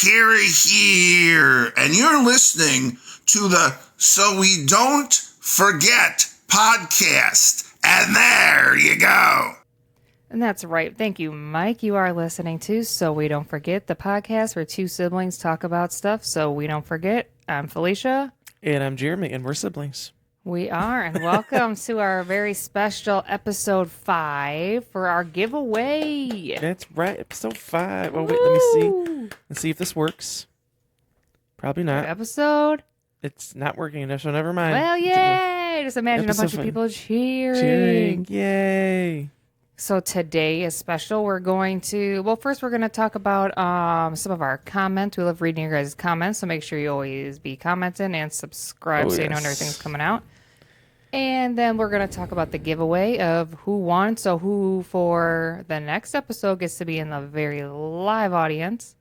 Carrie here, and you're listening to the So We Don't Forget podcast. And there you go. And that's right. Thank you, Mike. You are listening to So We Don't Forget, the podcast where two siblings talk about stuff so we don't forget. I'm Felicia. And I'm Jeremy, and we're siblings. We are, and welcome to our very special episode 5 for our giveaway. That's right, episode 5. Oh, wait, let me see. Let's see if this works. Probably not. Episode? It's not working, so never mind. Well, yay! Just imagine a bunch of people cheering. Yay! So today is special. We're going to, first we're going to talk about some of our comments. We love reading your guys' comments, so make sure you always be commenting and subscribe so you know when everything's coming out. And then we're going to talk about the giveaway of who won. So who for the next episode gets to be in the very live audience.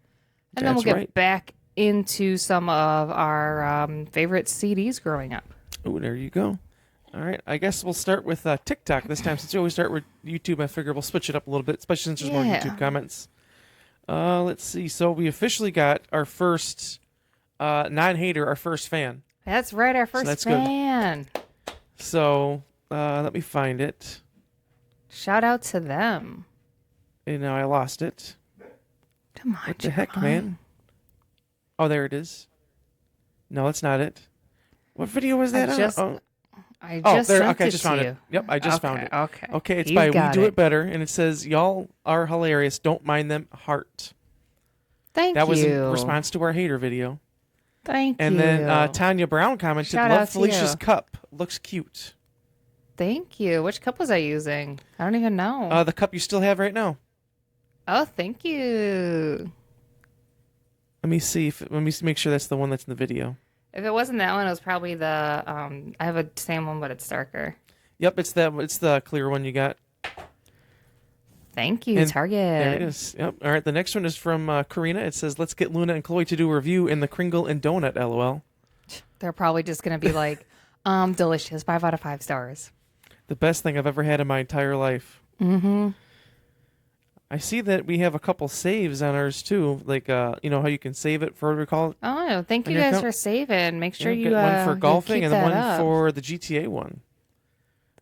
And then we'll get back into some of our favorite CDs growing up. Oh, there you go. All right, I guess we'll start with TikTok this time. Since we always start with YouTube, I figure we'll switch it up a little bit, especially since there's more YouTube comments. Let's see. So we officially got our first non-hater, our first fan. That's right, our first fan. Good. So let me find it. Shout out to them. And now I lost it. Come on, what the heck, man? Oh, there it is. No, that's not it. What video was that? I just sent okay, I it just to found you. it. Yep, I just found it. Okay, it's by We Do It Better, and it says, "Y'all are hilarious. Don't mind them." Heart. Thank you. That was in response to our hater video. Thank you. And then Tanya Brown commented, "Love Felicia's cup. Looks cute." Thank you. Which cup was I using? I don't even know. The cup you still have right now. Oh, thank you. Let me see. Let me make sure that's the one that's in the video. If it wasn't that one, it was probably the. I have a same one, but it's darker. Yep, it's that. It's the clear one you got. Thank you, Target. There it is. Yep. All right. The next one is from Karina. It says, "Let's get Luna and Chloe to do a review in the Kringle and Donut." LOL. They're probably just gonna be like, delicious. 5 out of 5 stars. The best thing I've ever had in my entire life. Mm-hmm. I see that we have a couple saves on ours too. Like, you know how you can save it for what we call it. Oh, thank you guys for saving. Make sure you get one for golfing and then one up. for the GTA one.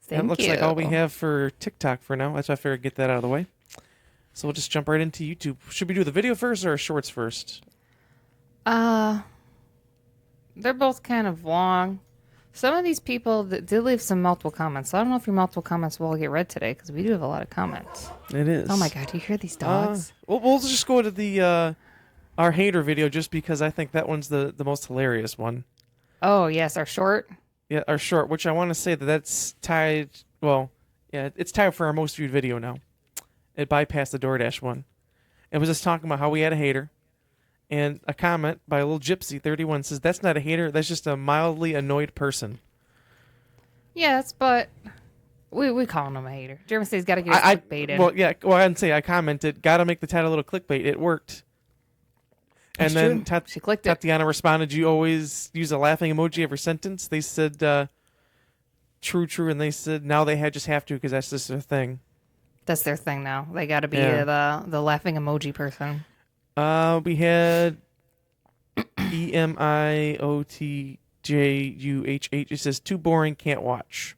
That looks like all we have for TikTok for now. That's why I figured get that out of the way. So we'll just jump right into YouTube. Should we do the video first or shorts first? They're both kind of long. Some of these people did leave some multiple comments. So I don't know if your multiple comments will all get read today because we do have a lot of comments. It is. Oh my God, do you hear these dogs? We'll just go to the our hater video just because I think that one's the most hilarious one. Oh yes, our short. Yeah, our short, which I want to say that's tied. Well, yeah, it's tied for our most viewed video now. It bypassed the DoorDash one. It was just talking about how we had a hater. And a comment by a little gypsy 31 says, "That's not a hater. That's just a mildly annoyed person." Yes, but we call him a hater. Jeremy says he's got to get his clickbait in. Well, yeah. Well, I didn't say I commented. Got to make the title a little clickbait. It worked. And then she clicked it. Tatiana responded, "You always use a laughing emoji every sentence." They said, "True, true," and they said, "Now they just have to because that's just their thing." That's their thing now. They got to be the laughing emoji person. We had EMIOTJUHH. It says, "Too boring, can't watch."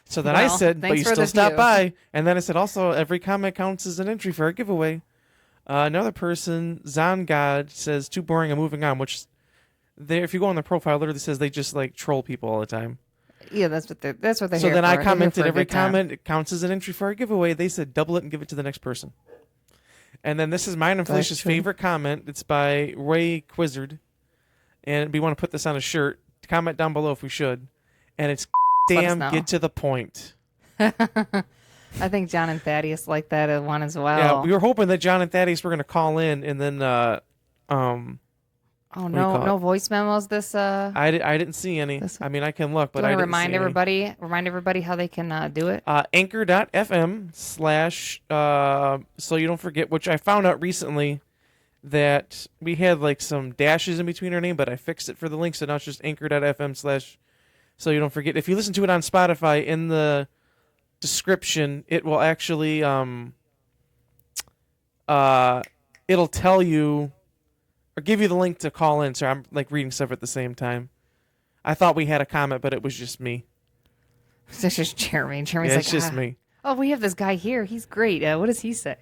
So then I said, "But you still stop by." And then I said, "Also, every comment counts as an entry for a giveaway." Another person, Zongod, says, "Too boring, I'm moving on," which if you go on their profile, literally says they just like troll people all the time. Yeah, that's what they're So here then for. I commented, every comment counts as an entry for a giveaway. They said, double it and give it to the next person. And then this is mine and Felicia's favorite comment. It's by Ray Quizzard. And we want to put this on a shirt. Comment down below if we should. And it's damn get to the point. I think John and Thaddeus like that one as well. Yeah, we were hoping that John and Thaddeus were going to call in and then oh no voice memos this I didn't see any. I mean, I can look, but I didn't remind everybody how they can do it. Anchor.fm/ so you don't forget, which I found out recently that we had like some dashes in between our name, but I fixed it for the link, so now it's just anchor.fm/ so you don't forget. If you listen to it on Spotify, in the description it will actually it'll tell you or give you the link to call in. So I'm like reading stuff at the same time. I thought we had a comment, but it was just me. It's just Jeremy. Jeremy's it's just me. Oh, we have this guy here. He's great. What does he say?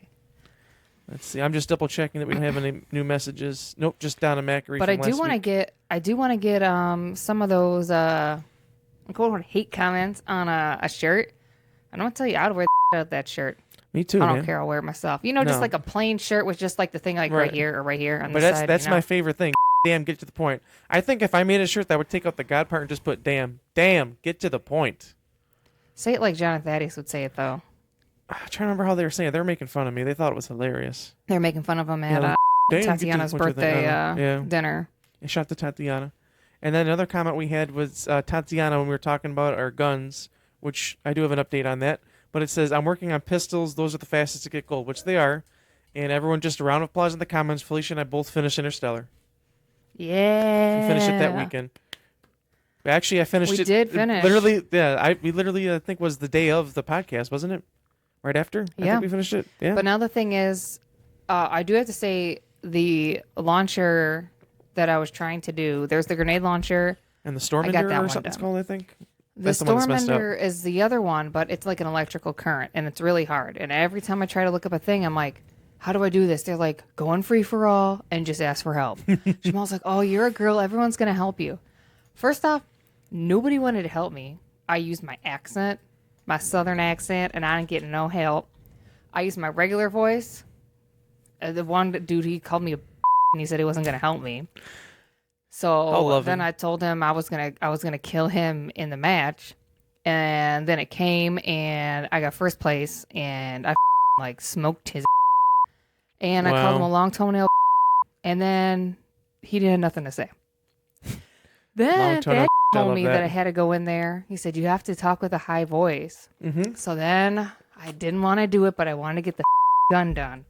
Let's see. I'm just double checking that we don't have any new messages. Nope, just Donna Macri. But I do want to get some of those quote hate comments on a shirt. I don't tell you, I would wear the out that shirt. Me too. I don't care. I'll wear it myself. Just like a plain shirt with just like the thing like right here or right here on the side. That's my favorite thing. Damn, get to the point. I think if I made a shirt that would take out the God part and just put damn, get to the point. Say it like John Thaddeus would say it though. I'm trying to remember how they were saying it. They were making fun of me. They thought it was hilarious. They were making fun of him at Tatiana's birthday dinner. And shout out to Tatiana. And then another comment we had was Tatiana when we were talking about our guns, which I do have an update on that. But it says, I'm working on pistols. Those are the fastest to get gold, which they are. And everyone, just a round of applause in the comments. Felicia and I both finished Interstellar. Yeah. We finished it that weekend. Actually, I finished it. We did finish. Literally, yeah. We literally, I think, was the day of the podcast, wasn't it? Right after? I think we finished it. Yeah. But now the thing is, I do have to say, the launcher that I was trying to do, there's the grenade launcher. And the Stormender or something it's called, I think. The Stormender is the other one, but it's like an electrical current, and it's really hard. And every time I try to look up a thing, I'm like, how do I do this? They're like, go on free for all and just ask for help. Jamal's like, oh, you're a girl. Everyone's going to help you. First off, nobody wanted to help me. I used my accent, my southern accent, and I didn't get no help. I used my regular voice. The one dude, he called me a and he said he wasn't going to help me. So then I told him I was gonna kill him in the match, and then it came and I got first place and I like smoked his and I called him a long toenail and then he didn't have nothing to say. Then Dad told me that I had to go in there. He said you have to talk with a high voice. Mm-hmm. So then I didn't want to do it, but I wanted to get the gun done.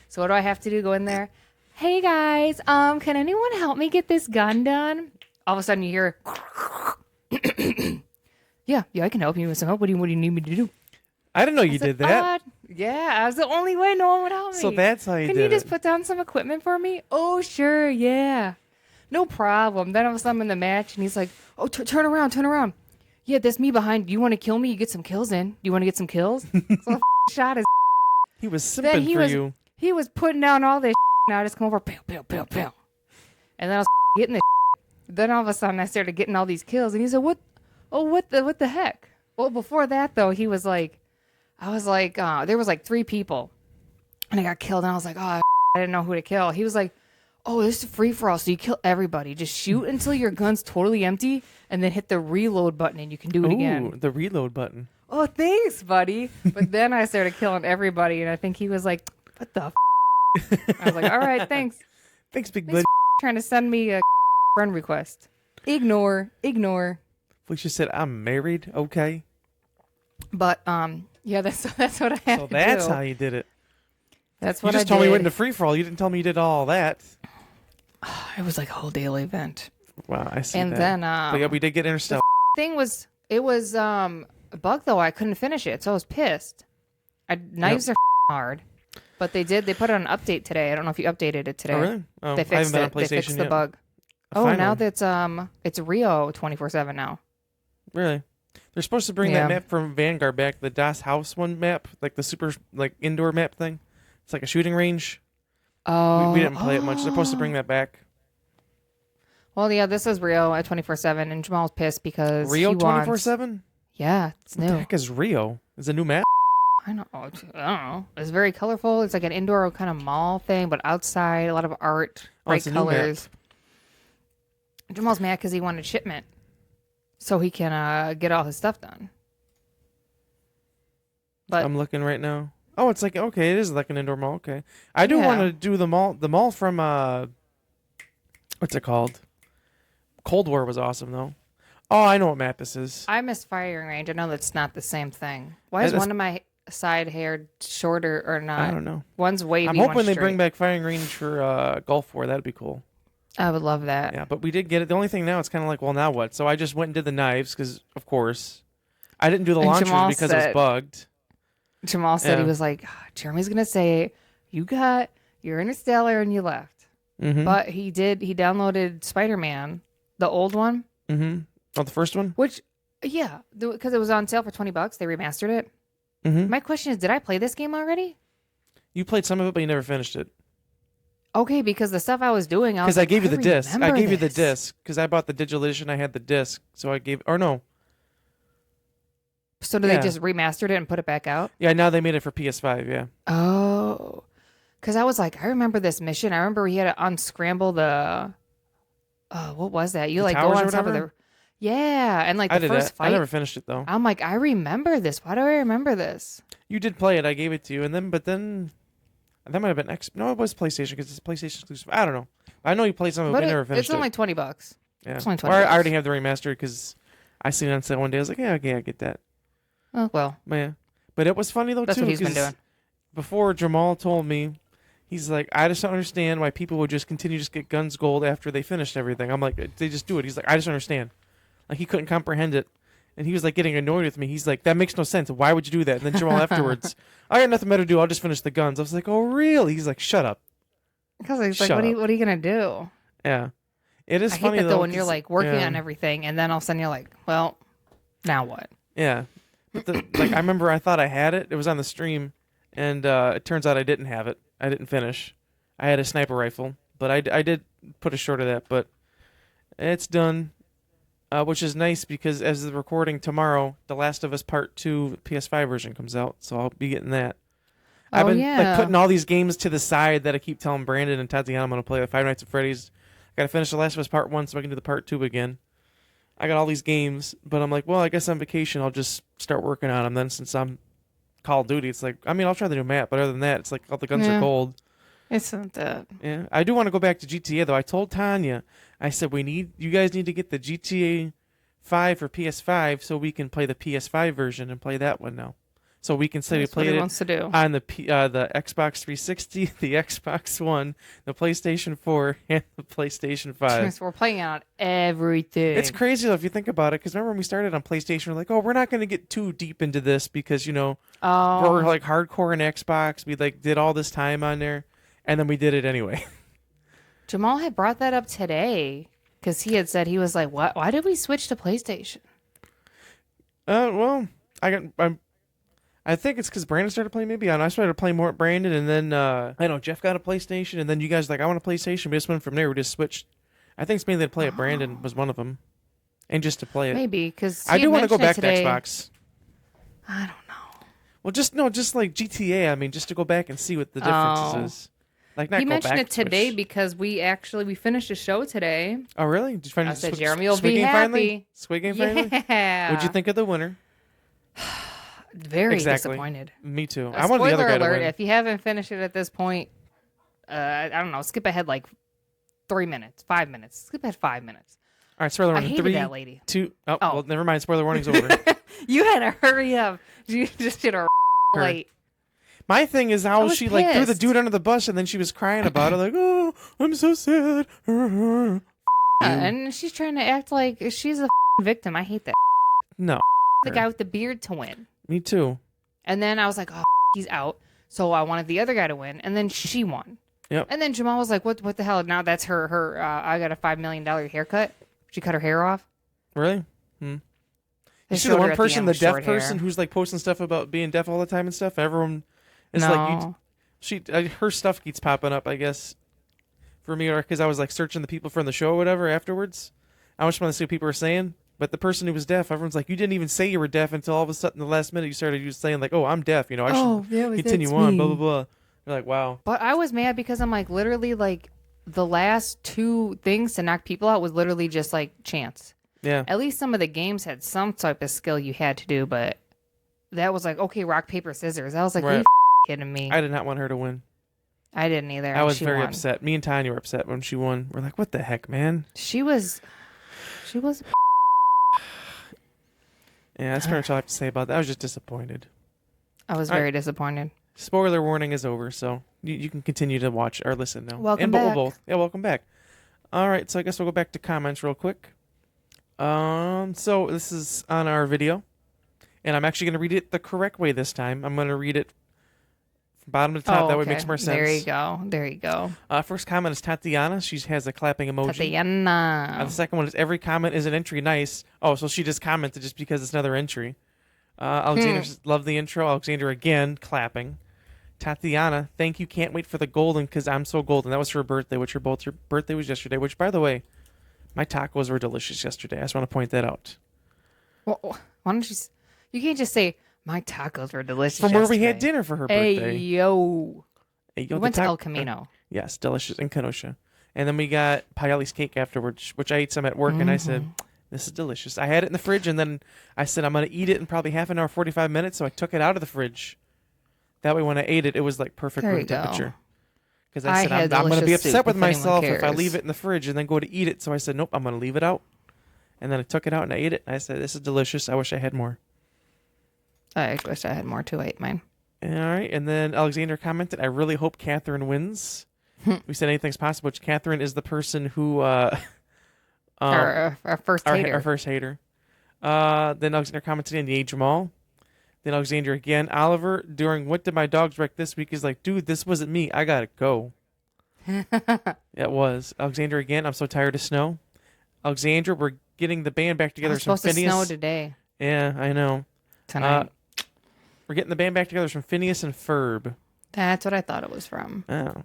So what do I have to do? Go in there. Hey guys, can anyone help me get this gun done? All of a sudden you hear, yeah, I can help you with some help. What do you need me to do? I didn't know you did that. Yeah, I was the only way no one would help me. So that's how you did it. Can you just put down some equipment for me? Oh, sure, yeah. No problem. Then all of a sudden I'm in the match and he's like, oh, turn around. Yeah, that's me behind. You want to kill me? You get some kills in. Do you want to get some kills? So I shot his He was simping for you. He was putting down all this and I just come over, pow. And then I was getting this. Then all of a sudden I started getting all these kills. And he said, what the heck? Well, before that, though, he was like, there was like 3 people. And I got killed. And I was like, oh, I didn't know who to kill. He was like, oh, this is free for all. So you kill everybody. Just shoot until your gun's totally empty. And then hit the reload button and you can do it again. Ooh, the reload button. Oh, thanks, buddy. But then I started killing everybody. And I think he was like, what the I was like, all right, thanks. Thanks, big buddy. Trying to send me a friend request. Ignore. Felicia said, I'm married. Okay. But, yeah, that's what I had to do. So that's how you did it. That's what I did. You just told me you went into free-for-all. You didn't tell me you did all that. It was like a whole daily event. Wow, I see and that. Then, but yeah, we did get Interstellar. It was a bug, though. I couldn't finish it, so I was pissed. Knives are hard. But they put out an update today. I don't know if you updated it today. Oh, really? Oh, they fixed it. They fixed the bug. Now that's it's Rio 24/7 now. Really? They're supposed to bring that map from Vanguard back, the Das House one map, like the super indoor map thing. It's like a shooting range. Oh, we didn't play it much. They're supposed to bring that back. Well, yeah, this is Rio at 24/7, and Jamal's pissed because Rio 24/7. Yeah, it's new. What the heck is Rio? Is it a new map? I don't know. It's very colorful. It's like an indoor kind of mall thing, but outside, a lot of art, bright colors. Jamal's mad because he wanted shipment, so he can get all his stuff done. But I'm looking right now. Oh, it's like, okay, it is like an indoor mall. Okay, I do want to do the mall. The mall from what's it called? Cold War was awesome though. Oh, I know what map this is. I miss firing range. I know that's not the same thing. Why is one of my side hair shorter or not? I don't know. One's wavy. I'm hoping they bring back firing range for Gulf War. That'd be cool. I would love that. Yeah, but we did get it. The only thing now, it's kind of like, well, now what? So I just went and did the knives because, of course, I didn't do the launchers because it was bugged. Jamal said he was like, Jeremy's gonna say you got your Interstellar and you left. but he downloaded Spider-Man, the old one. Mm-hmm. Oh, the first one? Which, yeah, because it was on sale for $20. They remastered it. Mm-hmm. My question is, did I play this game already? You played some of it, but you never finished it. Okay, because the stuff I was doing, because I gave you the disc. I gave you the disc because I bought the digital edition. I had the disc, so I gave. Or no. So they just remastered it and put it back out? Yeah, now they made it for PS5. Yeah. Oh, because I was like, I remember this mission. I remember we had to unscramble the. What was that? You like go on top of the. Yeah, and like the first fight. I never finished it though. I'm like, I remember this. Why do I remember this? You did play it. I gave it to you, but then. That might have been No, it was PlayStation because it's PlayStation exclusive. I don't know. I know you played some of it, but never finished it. It's only $20. Yeah. It's only $20. I already have the remaster because I seen it on sale one day. I was like, yeah, okay, I get that. Oh, well. Yeah. But it was funny, though, That's too. That's what he's been doing. Before Jamal told me, he's like, I just don't understand why people would just continue to just get guns gold after they finished everything. I'm like, they just do it. He's like, I just don't understand. Like, he couldn't comprehend it. And he was like getting annoyed with me. He's like, that makes no sense. Why would you do that? And then Jamal afterwards, I got nothing better to do. I'll just finish the guns. I was like, oh, really? He's like, shut up. Because he's like, what are you going to do? Yeah. It is funny, hate that, though, when you're like working on everything and then all of a sudden you're like, well, now what? Yeah. But I remember I thought I had it. It was on the stream. And it turns out I didn't have it. I didn't finish. I had a sniper rifle. But I did put a short of that. But it's done. Which is nice because as the recording tomorrow, The Last of Us Part 2 PS5 version comes out, so I'll be getting that. I've been like putting all these games to the side that I keep telling Brandon and Tatiana I'm going to play. Like Five Nights at Freddy's. I got to finish The Last of Us Part 1 so I can do the Part 2 again. I got all these games, but I'm like, well, I guess on vacation I'll just start working on them then since I'm Call of Duty. It's like, I mean, I'll try the new map, but other than that, it's like all the guns are cold. It's not that. Yeah, I do want to go back to GTA though. I told Tanya, I said you guys need to get the GTA 5 for PS5 so we can play the PS5 version and play that one now. So we can say we played it on the Xbox 360, the Xbox One, the PlayStation 4, and the PlayStation 5. So we're playing on everything. It's crazy though if you think about it, because remember when we started on PlayStation, we're like, oh, we're not going to get too deep into this because we're like hardcore in Xbox. We like did all this time on there, and then we did it anyway. Jamal had brought that up today because he had said he was like, "What? Why did we switch to PlayStation?" Well, I think it's because Brandon started playing. Maybe I started playing more at Brandon, and then I know Jeff got a PlayStation, and then you guys like, I want a PlayStation. We just went from there. We just switched. I think it's mainly to play at Brandon was one of them, and just to play it. Maybe because I do want to go back to Xbox. I don't know. Well, just like GTA. I mean, just to go back and see what the differences is. Like not he go mentioned back it today because we finished a show today. Oh, really? Did you find I said Jeremy will be happy. Finally? Squid Game finally? Yeah. What'd you think of the winner? Very disappointed. Me too. I wanted the other guy to win. If you haven't finished it at this point, I don't know. Skip ahead like 3 minutes, 5 minutes. Skip ahead 5 minutes. All right, spoiler warning. I hated that lady. 2. Oh, well, never mind. Spoiler warning's over. You had to hurry up. You just did a late. My thing is how she like threw the dude under the bus and then she was crying about it, like, oh, I'm so sad. And she's trying to act like she's a victim. I hate that. No. The guy with the beard to win. Me too. And then I was like, oh, he's out. So I wanted the other guy to win, and then she won. Yep. And then Jamal was like, what the hell? Now that's her I got a $5 million haircut. She cut her hair off. Really? You see the one person, the deaf person who's like posting stuff about being deaf all the time and stuff? Everyone is like, her stuff keeps popping up, I guess, for me, or because I was like searching the people from the show or whatever afterwards. I just want to see what people were saying. But the person who was deaf, everyone's like, you didn't even say you were deaf until all of a sudden the last minute you started saying like, oh, I'm deaf. I should continue on, blah, blah, blah. You're like, wow. But I was mad because I'm like, literally, like, the last 2 things to knock people out was literally just like chance. Yeah. At least some of the games had some type of skill you had to do, but that was like, okay, rock, paper, scissors. I was like, are you kidding me? I did not want her to win. I didn't either. I was very upset. Me and Tanya were upset when she won. We're like, what the heck, man? She was. Yeah, that's pretty much all I have to say about that. I was just disappointed. I was very disappointed. Spoiler warning is over, so you can continue to watch or listen now. Welcome back. Yeah, welcome back. All right, so I guess we'll go back to comments real quick. So this is on our video, and I'm actually going to read it the correct way this time. I'm going to read it bottom to top. That way makes more sense. There you go. First comment is Tatiana. She has a clapping emoji. Tatiana. The second one is every comment is an entry. Nice. Oh, so she just commented just because it's another entry. Alexander loved the intro. Alexander again clapping. Tatiana, thank you. Can't wait for the golden because I'm so golden. That was her birthday, which her birthday was yesterday. Which, by the way, my tacos were delicious yesterday. I just want to point that out. Well, why don't you? You can't just say my tacos were delicious. From where we had dinner for her birthday. Hey yo, we went to El Camino. Yes, delicious in Kenosha, and then we got Payali's cake afterwards, which I ate some at work, and I said, "This is delicious." I had it in the fridge, and then I said, "I'm going to eat it in probably half an hour, 45 minutes." So I took it out of the fridge. That way, when I ate it, it was like perfect room temperature. Because I said, I'm going to be upset with myself if I leave it in the fridge and then go to eat it. So I said, nope, I'm going to leave it out. And then I took it out and I ate it. And I said, this is delicious. I wish I had more. I wish I had more too. I ate mine. All right. And then Alexander commented, I really hope Catherine wins. We said anything's possible, which Catherine is the person who... our first hater. Our first hater. Then Alexander commented in the Age Jamal. Then Alexander again. Oliver, during What Did My Dogs Wreck this week, is like, dude, this wasn't me. I got to go. It was. Alexander again. I'm so tired of snow. Alexandra, we're getting the band back together. It's supposed to snow today. Yeah, I know. Tonight. We're getting the band back together from Phineas and Ferb. That's what I thought it was from. Oh.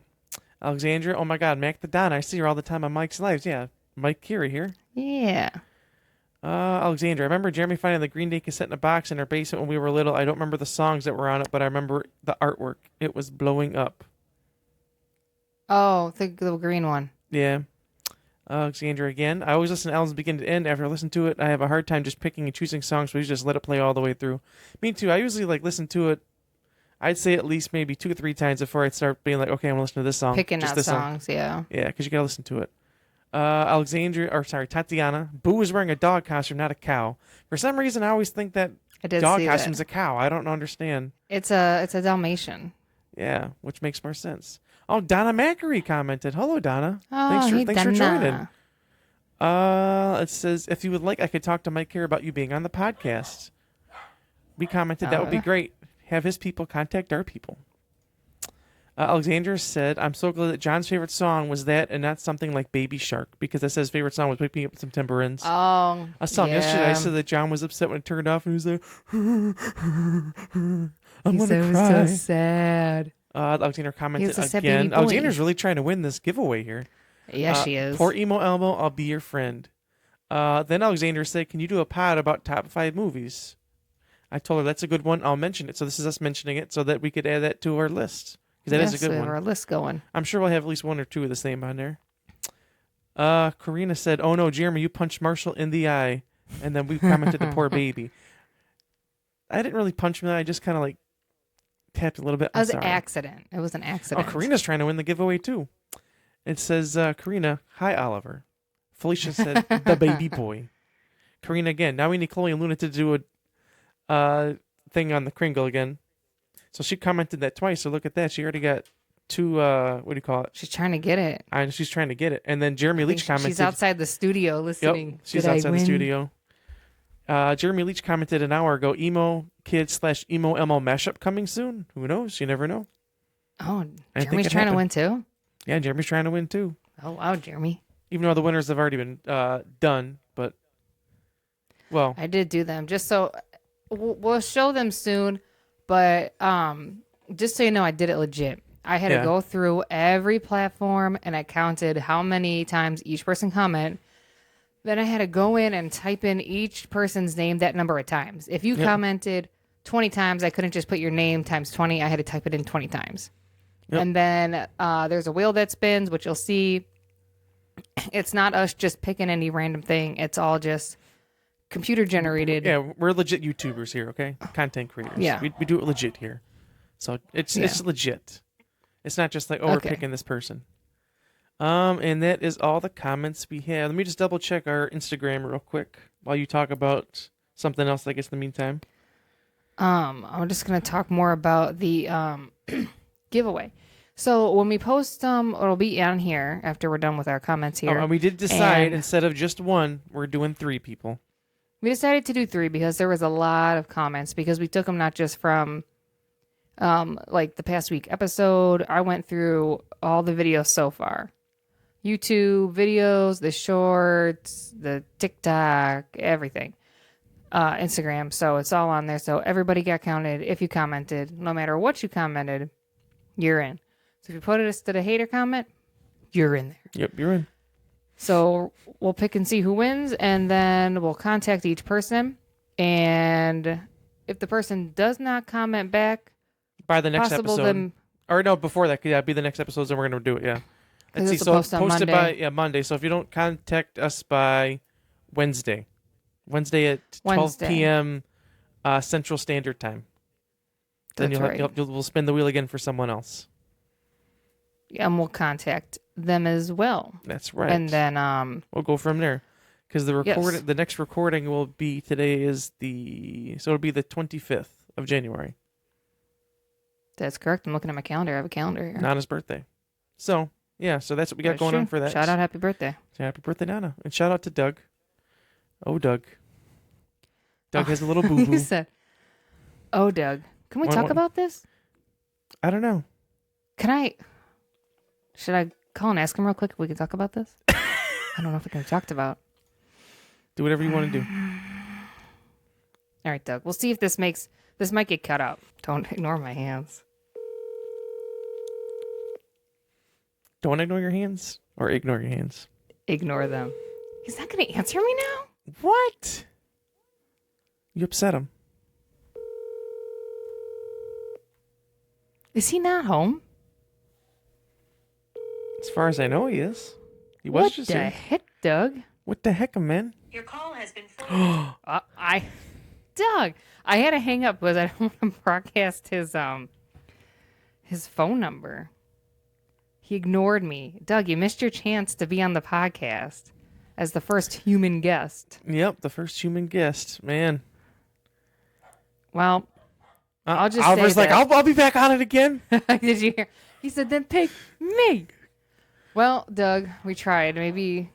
Alexandra, oh my God, Mac the Don. I see her all the time on Mike's Lives. Yeah, Mike Curie here. Yeah. Alexandra, I remember Jeremy finding the Green Day cassette in a box in our basement when we were little. I don't remember the songs that were on it, but I remember the artwork. It was blowing up. Oh, the green one. Yeah. Alexandra again. I always listen to albums beginning to end. After I listen to it, I have a hard time just picking and choosing songs, so we just let it play all the way through. Me too. I usually listen to it, I'd say at least maybe 2 or 3 times before I'd start being like, okay, I'm going to listen to this song. Picking out songs, yeah. Yeah, because you got to listen to it. Tatiana. Boo is wearing a dog costume, not a cow. For some reason, I always think that dog costume's a cow. I don't understand. It's a Dalmatian. Yeah, which makes more sense. Oh, Donna Mackery commented. Hello, Donna. Oh, thanks for joining. It says, if you would like, I could talk to Mike here about you being on the podcast. We commented, that would be great. Have his people contact our people. Alexander said, I'm so glad that John's favorite song was that and not something like Baby Shark, because I said his favorite song was Wake Me Up with Some Timber Ends. Oh, I saw him yesterday. I said that John was upset when it turned off, and he was like, I'm going to cry. So sad. Alexander commented again. Alexander's really trying to win this giveaway here. Yeah, she is. Poor Emo Elmo, I'll be your friend. Then Alexander said, can you do a pod about top 5 movies? I told her that's a good one. I'll mention it. So this is us mentioning it so that we could add that to our list. Because that is a good one. Our list going. I'm sure we'll have at least 1 or 2 of the same on there. Karina said, oh no, Jeremy, you punched Marshall in the eye. And then we commented the poor baby. I didn't really punch him. I just kind of tapped a little bit. It was an accident. It was an accident. Oh, Karina's trying to win the giveaway too. It says, Karina, hi, Oliver. Felicia said, the baby boy. Karina again. Now we need Chloe and Luna to do a thing on the Kringle again. So she commented that twice. So look at that. She already got 2, what do you call it? She's trying to get it. She's trying to get it. And then Jeremy Leach commented. She's outside the studio listening. Yep, she's outside the studio. Jeremy Leach commented an hour ago, emo kid / emo Elmo mashup coming soon. Who knows? You never know. Oh, Jeremy's trying to win too? Yeah, Jeremy's trying to win too. Oh, wow, Jeremy. Even though the winners have already been done, but, well. I did do them. Just so, we'll show them soon, but just so you know, I did it legit. I had to go through every platform, and I counted how many times each person commented. Then I had to go in and type in each person's name that number of times. If you commented 20 times, I couldn't just put your name times 20. I had to type it in 20 times. Yep. And then there's a wheel that spins, which you'll see. It's not us just picking any random thing. It's all just computer generated. Yeah, we're legit YouTubers here, okay? Content creators. Yeah. We do it legit here. So it's legit. It's not just like, we're picking this person. And that is all the comments we have. Let me just double check our Instagram real quick while you talk about something else, I guess, in the meantime. I'm just going to talk more about the giveaway. So when we post, it'll be on here after we're done with our comments here. And we did decide instead of just 1, we're doing 3 people. We decided to do 3 because there was a lot of comments, because we took them not just from like the past week episode. I went through all the videos so far. YouTube videos, the shorts, the TikTok, everything. Instagram. So it's all on there. So everybody got counted. If you commented, no matter what you commented, you're in. So if you put it instead of hater comment, you're in there. Yep, you're in. So we'll pick and see who wins, and then we'll contact each person. And if the person does not comment back by the next episode, or no, before that, yeah, be the next episode, then we're gonna do it. Yeah, let's see. So post it by Monday. So if you don't contact us by Wednesday at 12 p.m. Central Standard Time, then we'll spin the wheel again for someone else. Yeah, and we'll contact them as well. That's right. And then we'll go from there. Because the next recording will be it'll be the 25th of January. That's correct. I'm looking at my calendar. I have a calendar here. Nana's birthday. So that's what we got going on for that. Shout out, happy birthday. Happy birthday, Nana. And shout out to Doug. Oh, Doug. Doug has a little boo-boo. He said, oh, Doug. Can we talk about this? I don't know. Should I call and ask him real quick if we can talk about this? I don't know if we can talk about. Do whatever you want to do. All right, Doug. We'll see if this might get cut out. Don't ignore my hands. Don't ignore your hands or ignore your hands. Ignore them. He's not going to answer me now? What? You upset him. Is he not home? As far as I know, he is. He was just here. What the heck, Doug? What the heck, man? Your call has been forwarded. Doug, I had to hang up because I don't want to broadcast his phone number. He ignored me. Doug, you missed your chance to be on the podcast as the first human guest. Yep, the first human guest, man. Well, I'll just Oliver's say like, I'll be back on it again. Did you hear? He said, then pick me. Well, Doug, we tried. Maybe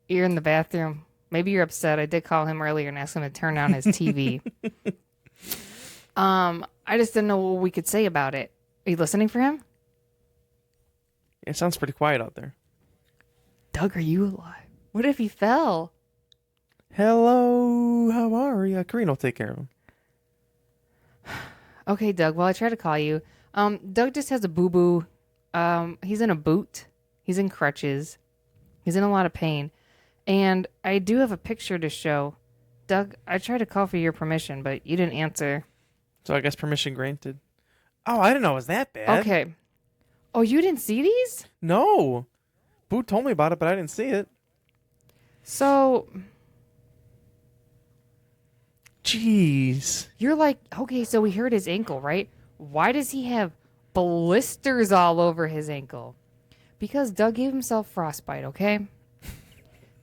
you're in the bathroom. Maybe you're upset. I did call him earlier and ask him to turn down his TV. I just didn't know what we could say about it. Are you listening for him? It sounds pretty quiet out there. Doug, are you alive? What if he fell? Hello, how are you? Karina will take care of him. Okay, Doug. Well, I tried to call you. Doug just has a boo-boo. He's in a boot. He's in crutches. He's in a lot of pain. And I do have a picture to show. Doug, I tried to call for your permission, but you didn't answer. So I guess permission granted. Oh, I didn't know it was that bad. Okay. Oh, you didn't see these? No. Boo told me about it, but I didn't see it. So... Jeez. You're like, okay, so we hurt his ankle, right? Why does he have blisters all over his ankle? Because Doug gave himself frostbite, okay?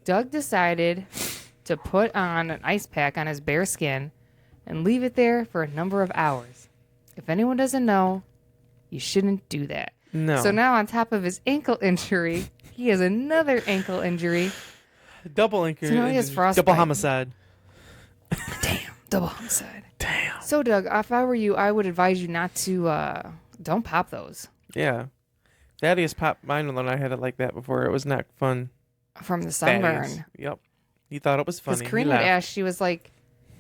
Doug decided to put on an ice pack on his bare skin and leave it there for a number of hours. If anyone doesn't know, you shouldn't do that. No. So now on top of his ankle injury, he has another ankle injury. Double injury. So now he has frostbite. Double homicide. Damn, double homicide. Damn. So Doug, if I were you, I would advise you not to, don't pop those. Yeah. Thaddeus popped mine when I had it like that before. It was not fun. From the sunburn. Thaddeus. Yep. He thought it was funny. Because Karina had asked, she was like,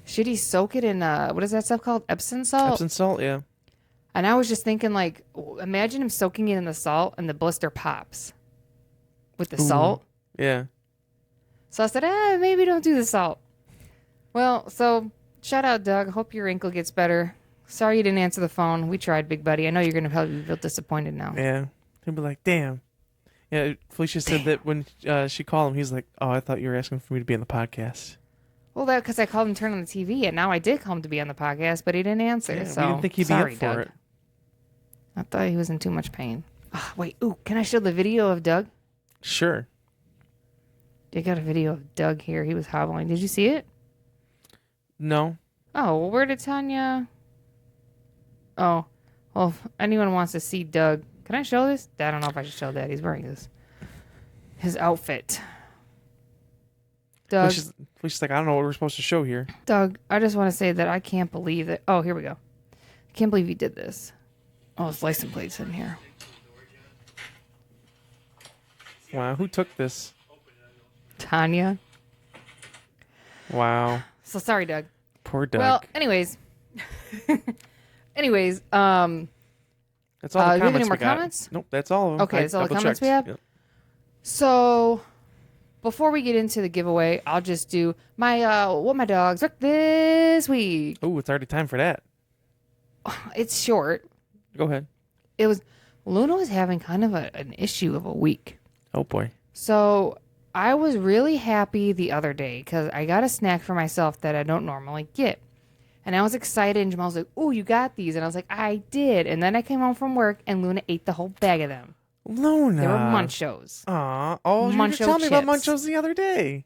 should he soak it in, what is that stuff called? Epsom salt? Epsom salt, yeah. And I was just thinking, like, imagine him soaking it in the salt and the blister pops with the salt. Yeah. So I said, maybe don't do the salt. Well, so shout out, Doug. Hope your ankle gets better. Sorry you didn't answer the phone. We tried, Big Buddy. I know you're going to probably feel disappointed now. Yeah. He'll be like, damn. Yeah, Felicia said that when she called him, he's like, oh, I thought you were asking for me to be on the podcast. Well, that's because I called him to turn on the TV, and now I did call him to be on the podcast, but he didn't answer. Yeah, so we didn't think he'd be up for Doug. it. I thought he was in too much pain. Oh, wait, can I show the video of Doug? Sure. I got a video of Doug here. He was hobbling. Did you see it? No. Oh, well, where did Tanya... Oh, well, if anyone wants to see Doug... Can I show this? I don't know if I should show that. He's wearing his outfit. Doug... Felicia's like, I don't know what we're supposed to show here. Doug, I just want to say that I can't believe that... Oh, here we go. I can't believe you did this. Oh, it's license plates in here. Wow, who took this? Tanya. Wow. So sorry, Doug. Poor Doug. Well, anyways. Anyways, that's all the do we have comments any more we got. comments? Nope, that's all of them. Okay, that's all the comments double-checked. we have? Yep. So, before we get into the giveaway, I'll just do my what my dogs took this week. Oh, it's already time for that. It's short. Go ahead. It was Luna was having kind of an issue of a week. Oh, boy. So, I was really happy the other day because I got a snack for myself that I don't normally get. And I was excited, and Jamal was like, "Oh, you got these?" And I was like, "I did." And then I came home from work, and Luna ate the whole bag of them. Luna. They were Munchos. Aw. Oh, you were Muncho telling me about chips. Munchos the other day.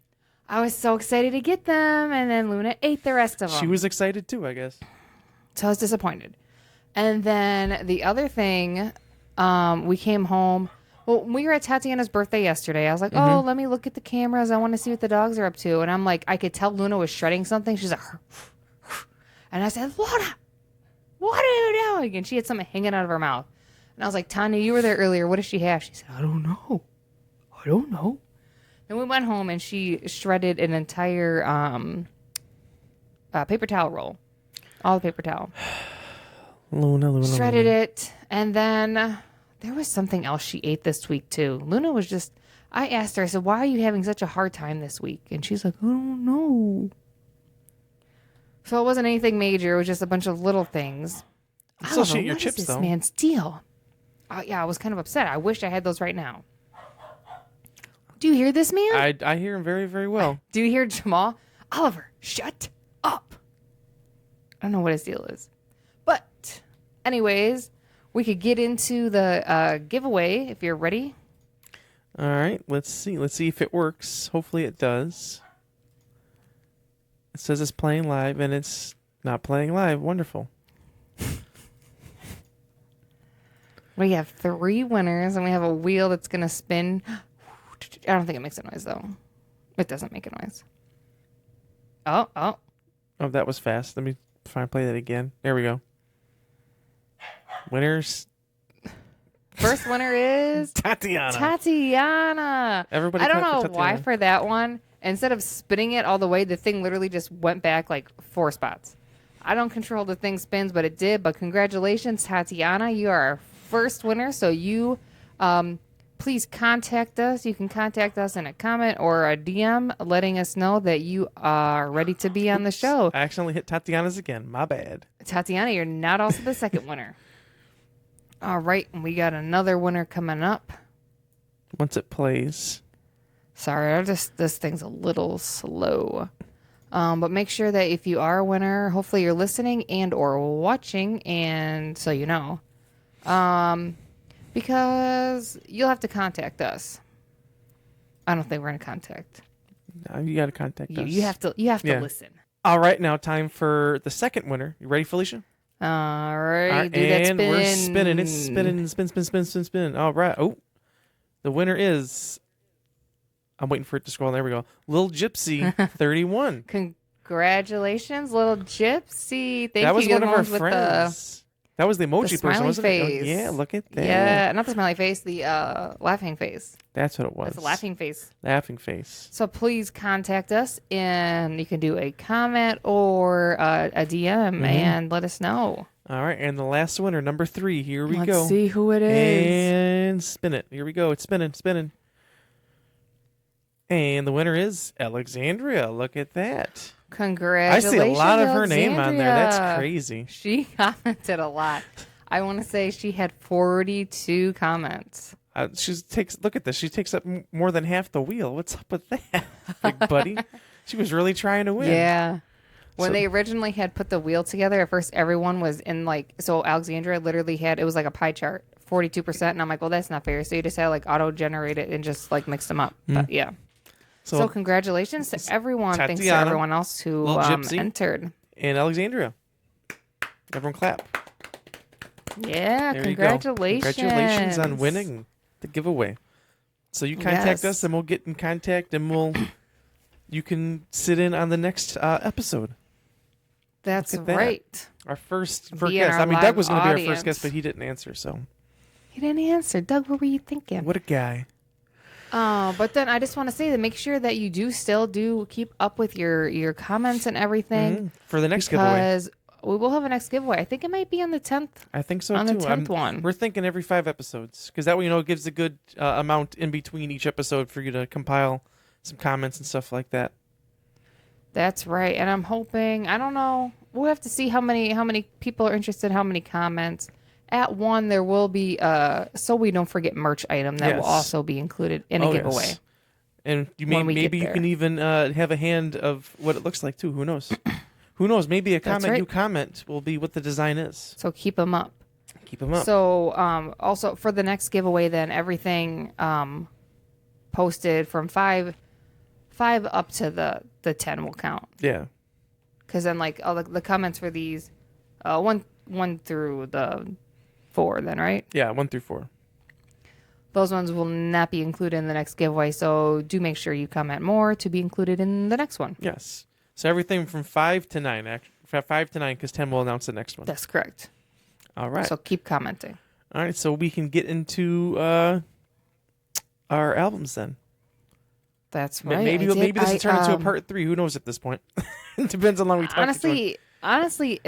I was so excited to get them, and then Luna ate the rest of them. She was excited, too, I guess. So I was disappointed. And then the other thing, we came home. Well, we were at Tatiana's birthday yesterday. I was like, oh, let me look at the cameras. I want to see what the dogs are up to. And I'm like, I could tell Luna was shredding something. She's like, and I said, Luna, what are you doing? And she had something hanging out of her mouth. And I was like, Tanya, you were there earlier. What does she have? She said, I don't know. And we went home, and she shredded an entire paper towel roll. All the paper towel. Luna. Shredded it. And then there was something else she ate this week, too. Luna was just... I asked her, I said, why are you having such a hard time this week? And she's like, I don't know. So it wasn't anything major. It was just a bunch of little things. Still shoot your what chips, is this though. man's deal? Yeah, I was kind of upset. I wish I had those right now. Do you hear this, man? I hear him very, very well. Do you hear Jamal? Oliver, shut up. I don't know what his deal is. But anyways, we could get into the giveaway if you're ready. All right, let's see. Let's see if it works. Hopefully it does. It says it's playing live, and it's not playing live. Wonderful. We have 3 winners, and we have a wheel that's going to spin. I don't think it makes a noise, though. It doesn't make a noise. Oh. Oh, that was fast. Let me try and play that again. There we go. Winners. First winner is Tatiana. Everybody. I don't clap know for why Tatiana. for that one. Instead of spinning it all the way, the thing literally just went back like 4 spots. I don't control the thing spins, but it did. But congratulations, Tatiana. You are our first winner. So you please contact us. You can contact us in a comment or a DM letting us know that you are ready to be on the show. I accidentally hit Tatiana's again. My bad. Tatiana, you're not also the second winner. All right. We got another winner coming up. Once it plays. Sorry, this thing's a little slow. But make sure that if you are a winner, hopefully you're listening and or watching, and so you know. Because you'll have to contact us. I don't think we're going to contact. No, you got to contact us. You have to listen. All right, now time for the second winner. You ready, Felicia? All right, All right, do that and spin. we're spinning. It's spinning. Spin. All right. Oh, the winner is... I'm waiting for it to scroll. There we go. Lil Gypsy, 31. Congratulations, little Gypsy. Thank you. That was You're one the of our ones with friends. That was the emoji the person, smiley wasn't face. it? Oh, yeah, look at that. Yeah, not the smiley face, the laughing face. That's what it was. That's the laughing face. Laughing face. So please contact us, and you can do a comment or a DM and let us know. All right, and the last winner, number 3. Here we go. Let's see who it is. And spin it. Here we go. It's spinning. And the winner is Alexandria. Look at that. Congratulations, I see a lot of her name on there. That's Alexandria. crazy. She commented a lot. I want to say she had 42 comments. Look at this. She takes up more than half the wheel. What's up with that, big buddy? She was really trying to win. Yeah. When they originally had put the wheel together, at first everyone was in so Alexandria literally it was like a pie chart, 42%. And I'm like, well, that's not fair. So you just had auto generate it and just mix them up. But yeah. So congratulations to everyone. Tatiana, thanks to everyone else who entered. And Alexandria. Everyone clap. Yeah, There congratulations. You go. Congratulations on winning the giveaway. So you contact us and we'll get in contact and you can sit in on the next episode. That's Look at that. right. Our first Being guest. our I mean, Doug was live going to be our first audience. guest, but he didn't answer. So He didn't answer. Doug, what were you thinking? what a guy. But then I just want to say that make sure that you do still keep up with your comments and everything For the next giveaway. because we will have a next giveaway. I think it might be on the 10th. I think so on too. the 10th one. We're thinking every 5 episodes because that way it gives a good amount in between each episode for you to compile some comments and stuff like that. That's right. And I'm hoping, I don't know, we'll have to see how many people are interested, how many comments. At one, there will be So We Don't Forget merch item that will also be included in a giveaway. Yes. And maybe you can even have a hand of what it looks like too. Who knows? Who knows? Maybe a you comment will be what the design is. So keep them up. Keep them up. So also for the next giveaway, then everything posted from five up to the 10 will count. Yeah. Because then like all the comments for these, one through the 4, then right? Yeah, 1 through 4. Those ones will not be included in the next giveaway. So do make sure you comment more to be included in the next one. Yes. So everything from 5 to 9. 5 to 9 because 10 will announce the next one. That's correct. All right. So keep commenting. All right. So we can get into our albums then. That's right. Maybe this will turn into a part 3. Who knows at this point? It depends on how long we talk. Honestly,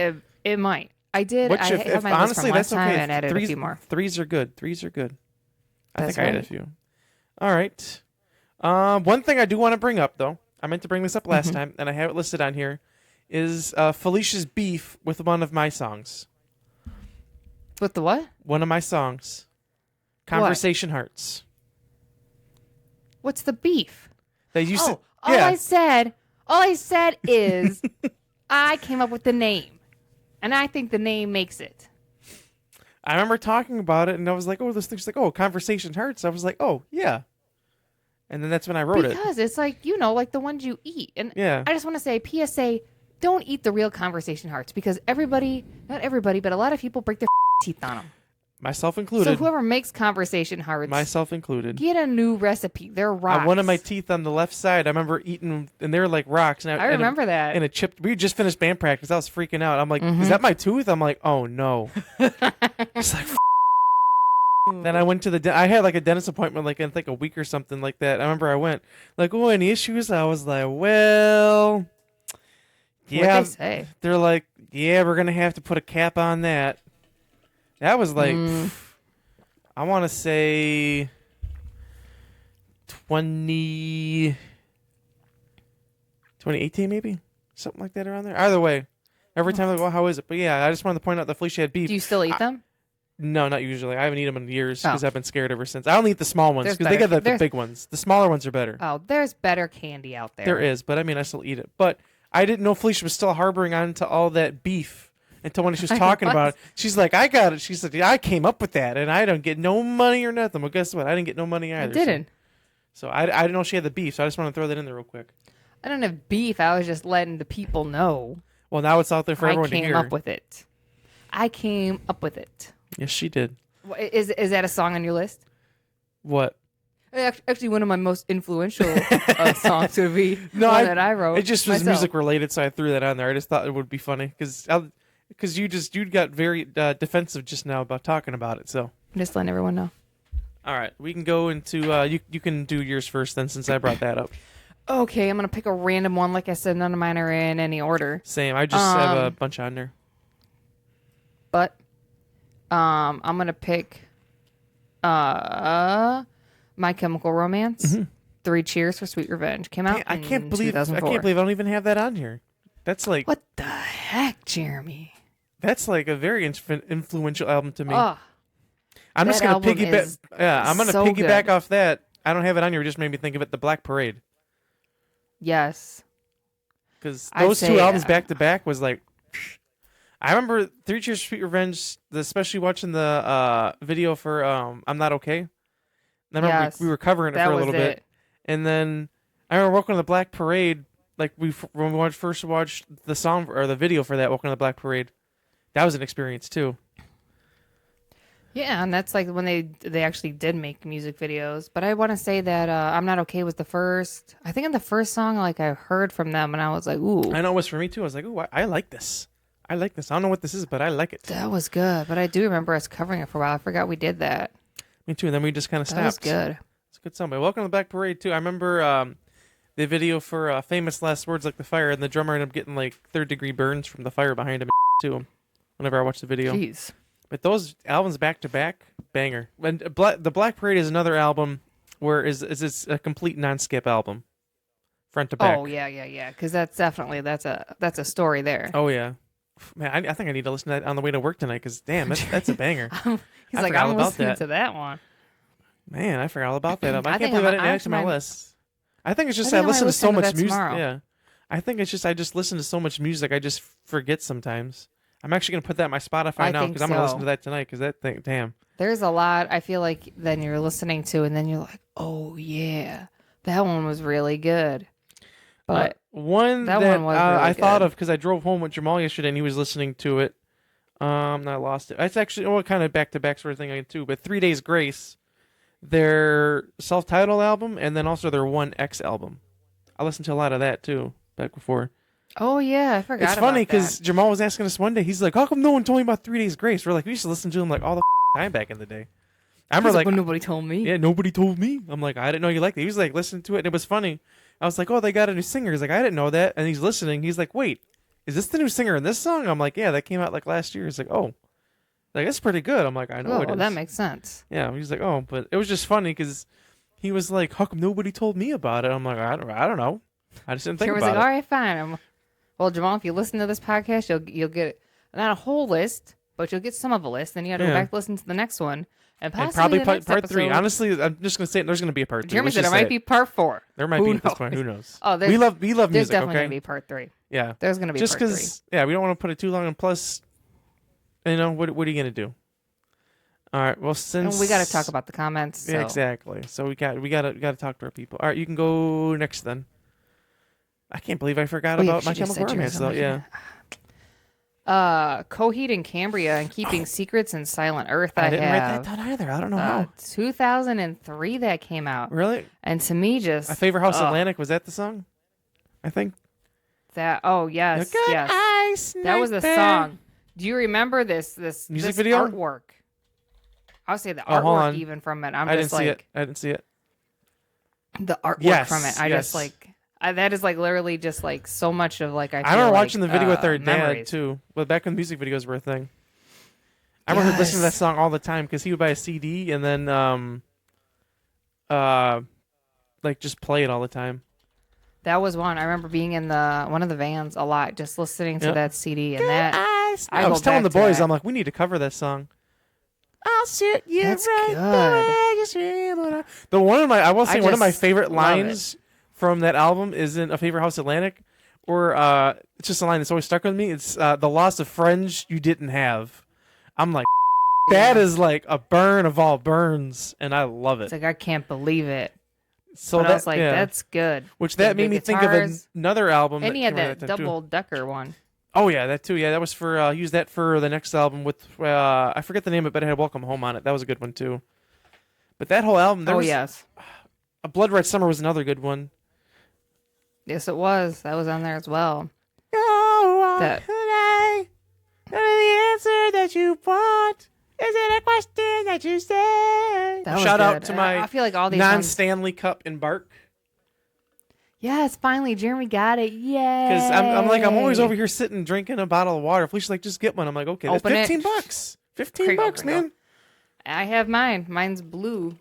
it might. I did. I have my list from last time and added a few more. 3s are good. 3s are good. I That's think I added a few. All right. One thing I do want to bring up, though, I meant to bring this up last time, and I have it listed on here, is Felicia's beef with one of my songs. With the what? One of my songs. Conversation Hearts. What's the beef? That you said. All I said is I came up with the name. And I think the name makes it. I remember talking about it, and I was like, oh, this thing's like, oh, Conversation Hearts. I was like, oh, yeah. And then that's when I wrote it. Because it's like, like the ones you eat. And yeah. I just want to say, PSA, don't eat the real Conversation Hearts. Because not everybody, but a lot of people break their teeth on them. Myself included. So whoever makes Conversation Hearts. Myself included. Get a new recipe. They're rocks. One of my teeth on the left side, I remember eating, and they were like rocks. And I remember that. And it chipped. We just finished band practice. I was freaking out. I'm like, is that my tooth? I'm like, oh, no. It's like, then I went to I had like a dentist appointment like in like a week or something like that. I remember I went like, oh, any issues? I was like, well, yeah. What'd they say? They're like, yeah, we're going to have to put a cap on that. That was like, I want to say 2018 maybe? Something like that around there. Either way, every time I go, how is it? But yeah, I just wanted to point out that Felicia had beef. Do you still eat them? No, not usually. I haven't eaten them in years because I've been scared ever since. I only eat the small ones because they got the big ones. The smaller ones are better. Oh, there's better candy out there. There is, but I mean, I still eat it. But I didn't know Felicia was still harboring on to all that beef. Until when she was talking about it, she's like, I got it. She's like, I came up with that, and I don't get no money or nothing. Well, guess what? I didn't get no money either. I didn't. So I didn't know she had the beef, so I just want to throw that in there real quick. I don't have beef. I was just letting the people know. Well, now it's out there for everyone to hear. I came up with it. I came up with it. Yes, she did. Is that a song on your list? What? Actually, one of my most influential songs would be one that I wrote. It just was music related, so I threw that on there. I just thought it would be funny because you got very defensive just now about talking about it. So I'm just letting everyone know. All right, we can go into you can do yours first then, since I brought that up. Okay, I'm gonna pick a random one. Like I said, none of mine are in any order. Same. I just have a bunch on there. But I'm gonna pick My Chemical Romance. 3 Cheers for Sweet Revenge came out. I can't believe 2004. I don't even have that on here. That's like, what the heck, Jeremy? That's like a very influential album to me. Oh, I'm just gonna piggyback. Yeah, I'm gonna piggyback good. off that. I don't have it on here. It just made me think of it. The Black Parade. Yes. Because those two albums back to back was like. I remember 3 Cheers for Sweet Revenge, especially watching the video for I'm Not Okay. And I remember we were covering it for a little bit. And then I remember Welcome to the Black Parade, like when we first watched the song or the video for that, Welcome to the Black Parade. That was an experience too. Yeah, and that's like when they actually did make music videos. But I want to say that I'm Not Okay was the first. I think in the first song, like I heard from them, and I was like, ooh. I know it was for me too. I was like, ooh, I like this. I like this. I don't know what this is, but I like it. That was good. But I do remember us covering it for a while. I forgot we did that. Me too. And then we just kind of stopped. That was good. It's a good song. But Welcome to the Black Parade, too. I remember the video for Famous Last Words Like the Fire, and the drummer ended up getting like third-degree burns from the fire behind him, too, whenever I watched the video. Jeez. But those albums back-to-back, banger. And the Black Parade is another album where it's a complete non-skip album. Front to back. Oh, yeah. Because that's definitely, that's a story there. Oh, yeah. Man, I think I need to listen to that on the way to work tonight because, damn, that's a banger. He's like, I'm listening to that one. Man, I forgot all about that. I can't believe I didn't add it to my list. I think it's just I listen to so much music. Yeah. I think it's just I just listen to so much music I just forget sometimes. I'm actually going to put that in my Spotify now because I'm going to listen to that tonight because that thing, damn. There's a lot I feel like then you're listening to and then you're like, oh, yeah, that one was really good. But one that one was really I thought of because I drove home with Jamal yesterday and he was listening to it. I lost it. It's actually kind of back-to-back sort of thing too. But 3 Days Grace, their self-titled album, and then also their 1X album. I listened to a lot of that too back before. Oh yeah, I forgot. It's funny because Jamal was asking us one day. He's like, "How come no one told me about 3 Days Grace?" We're like, "We used to listen to him like all the time back in the day." I remember like nobody told me. Yeah, nobody told me. I'm like, I didn't know you liked it. He was like listening to it, and it was funny. I was like, oh, they got a new singer. He's like, I didn't know that. And he's listening. He's like, wait, is this the new singer in this song? I'm like, yeah, that came out like last year. He's like, oh, like it's pretty good. I'm like, I know it is. That makes sense. Yeah, he's like, oh, but it was just funny because he was like, how come nobody told me about it? I'm like, I don't know. I just didn't think about it. He was like, all right, fine. Well, Jamal, if you listen to this podcast, you'll get not a whole list, but you'll get some of a list. Then you got to go back to listen to the next one. And probably part 3. Honestly, I'm just going to say there's going to be a part 3. Jeremy said there might be part 4. There might be at this point. Who knows? Oh, we love music, there's definitely okay? going to be part 3. Yeah. There's going to be just part 3. Yeah, we don't want to put it too long. And plus, what are you going to do? All right. Well, since we got to talk about the comments. So. Yeah, exactly. So we got to talk to our people. All right, you can go next then. I can't believe I forgot about My Chemical Romance though. Yeah. Coheed and Cambria and Keeping Secrets in Silent Earth. I didn't write that down either. I don't know how. 2003 that came out. Really? And to me, just My Favorite House Atlantic, was that the song? I think. That. Oh yes, yes. That was the song. Do you remember this music video artwork? I would say the artwork even from it. I didn't see it. The artwork from it. I just like. That is like literally just like so much of like I remember watching the video with our dad too. Well, back when music videos were a thing. I remember listening to that song all the time because he would buy a CD and then like just play it all the time. That was one. I remember being in one of the vans a lot, just listening to that CD and that. I was telling the boys, I'm like, we need to cover that song. I'll sit you That's good. One of my favorite lines from that album is in A Favorite House Atlantic, or it's just a line that's always stuck with me. It's the loss of friends you didn't have. I'm like, that is like a burn of all burns, and I love it. It's like, I can't believe it. So I was like, that's good. Which that made me think of another album. And he had that double decker one. Oh yeah, that too. Yeah, that was for use that for the next album with I forget the name of it, but it had Welcome Home on it. That was a good one too. But that whole album, yes, A Blood Red Summer was another good one. Yes, it was. That was on there as well. The answer that you want. Is it a question that you say? Shout out to my I feel like all these non-Stanley Cup in Bark. Yes, finally, Jeremy got it. Yay! Because I'm always over here sitting drinking a bottle of water. Felicia's like, just get one. I'm like, okay, that's $15. $15, man. I have mine. Mine's blue.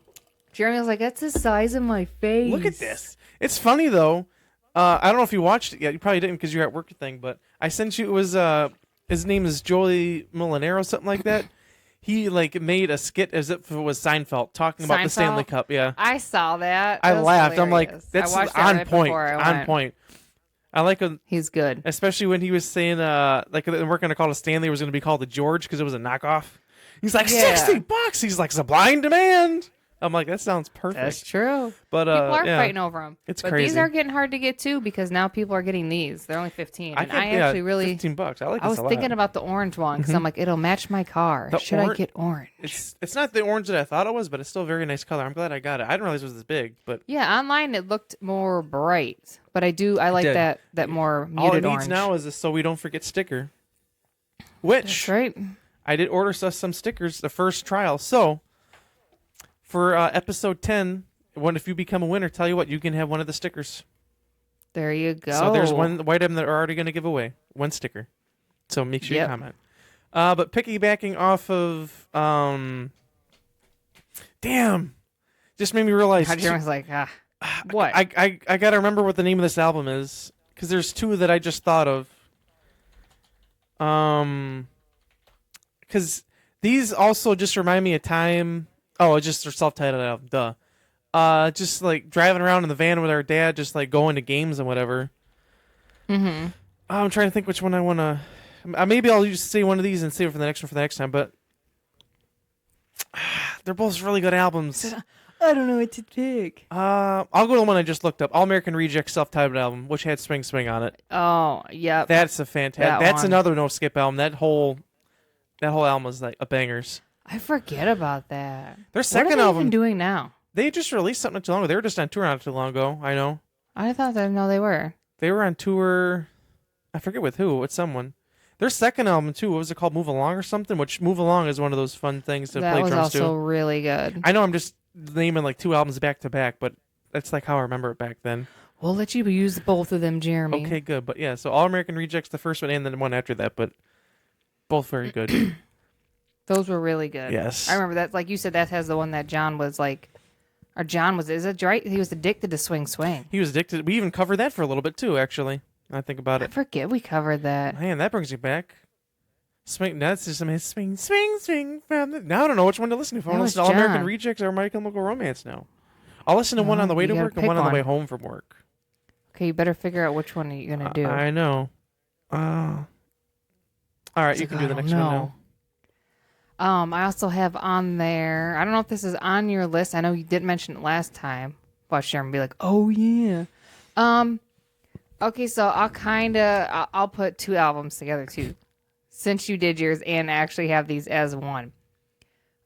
Jeremy was like, that's the size of my face. Look at this. It's funny though. I don't know if you watched it yet. You probably didn't because you're at work thing. But I sent you. It was his name is Joey Molinaro, something like that. He like made a skit as if it was Seinfeld talking about the Stanley Cup. Yeah, I saw that. I laughed. Hilarious. I'm like, that's on point. On point. I like him. He's good, especially when he was saying like they weren't going to call it a Stanley. It was going to be called the George because it was a knockoff. He's like $60. He's like supply and demand. I'm like, that sounds perfect. That's true. But people are fighting over them. It's but crazy. These are getting hard to get too because now people are getting these. They're only 15. And I actually really $15. I like. I was thinking about the orange one because I'm like, it'll match my car. Should I get orange? It's not the orange that I thought it was, but it's still a very nice color. I'm glad I got it. I didn't realize it was this big, but yeah, online it looked more bright. But I like that more muted orange. All it needs now is a So We Don't Forget sticker. Which That's right. I did order us some stickers, the first trial. So for episode 10, if you become a winner, tell you what, you can have one of the stickers. There you go. So there's one item that are already going to give away, one sticker. So make sure you comment. But piggybacking off of, just made me realize. Jeremy's like, what? I got to remember what the name of this album is, because there's two that I just thought of. Because these also just remind me of time. Oh, it's just their self-titled album. Duh. Just like driving around in the van with our dad, just like going to games and whatever. Mm-hmm. I'm trying to think which one I want to. Maybe I'll just say one of these and save it for the next one for the next time. But they're both really good albums. I don't know what to pick. I'll go to the one I just looked up. All American Rejects self-titled album, which had Swing Swing on it. Oh, yeah. That's a fantastic. That's another no skip album. That whole album is like a bangers. I forget about that. Their second what are they album even doing now? They just released something not too long ago. They were just on tour not too long ago. I know. I thought that they were. They were on tour. I forget with who. With someone. Their second album too. What was it called? Move Along or something? Which Move Along is one of those fun things to play drums to. That was also really good. I know. I'm just naming like two albums back to back, but that's like how I remember it back then. We'll let you use both of them, Jeremy. Okay, good. But yeah, so All American Rejects, the first one, and then the one after that, but both very good. Those were really good. Yes. I remember that. Like you said, that has the one that John was like, or John was, is it right? He was addicted to Swing Swing. He was addicted. We even covered that for a little bit too, actually. I think about it. I forget we covered that. Man, that brings you back. Swing. That's just some swing, swing, swing. Now I don't know which one to listen to. If I want to listen to All American Rejects or My Chemical Romance now. I'll listen to one on the way to work and one on the way home from work. Okay, you better figure out which one you're going to do. I know. All right, you can do the next one now. I also have on there, I don't know if this is on your list. I know you did mention it last time. Watch Sharon be like, oh, yeah. Okay, so I'll put two albums together, too. Since you did yours and actually have these as one.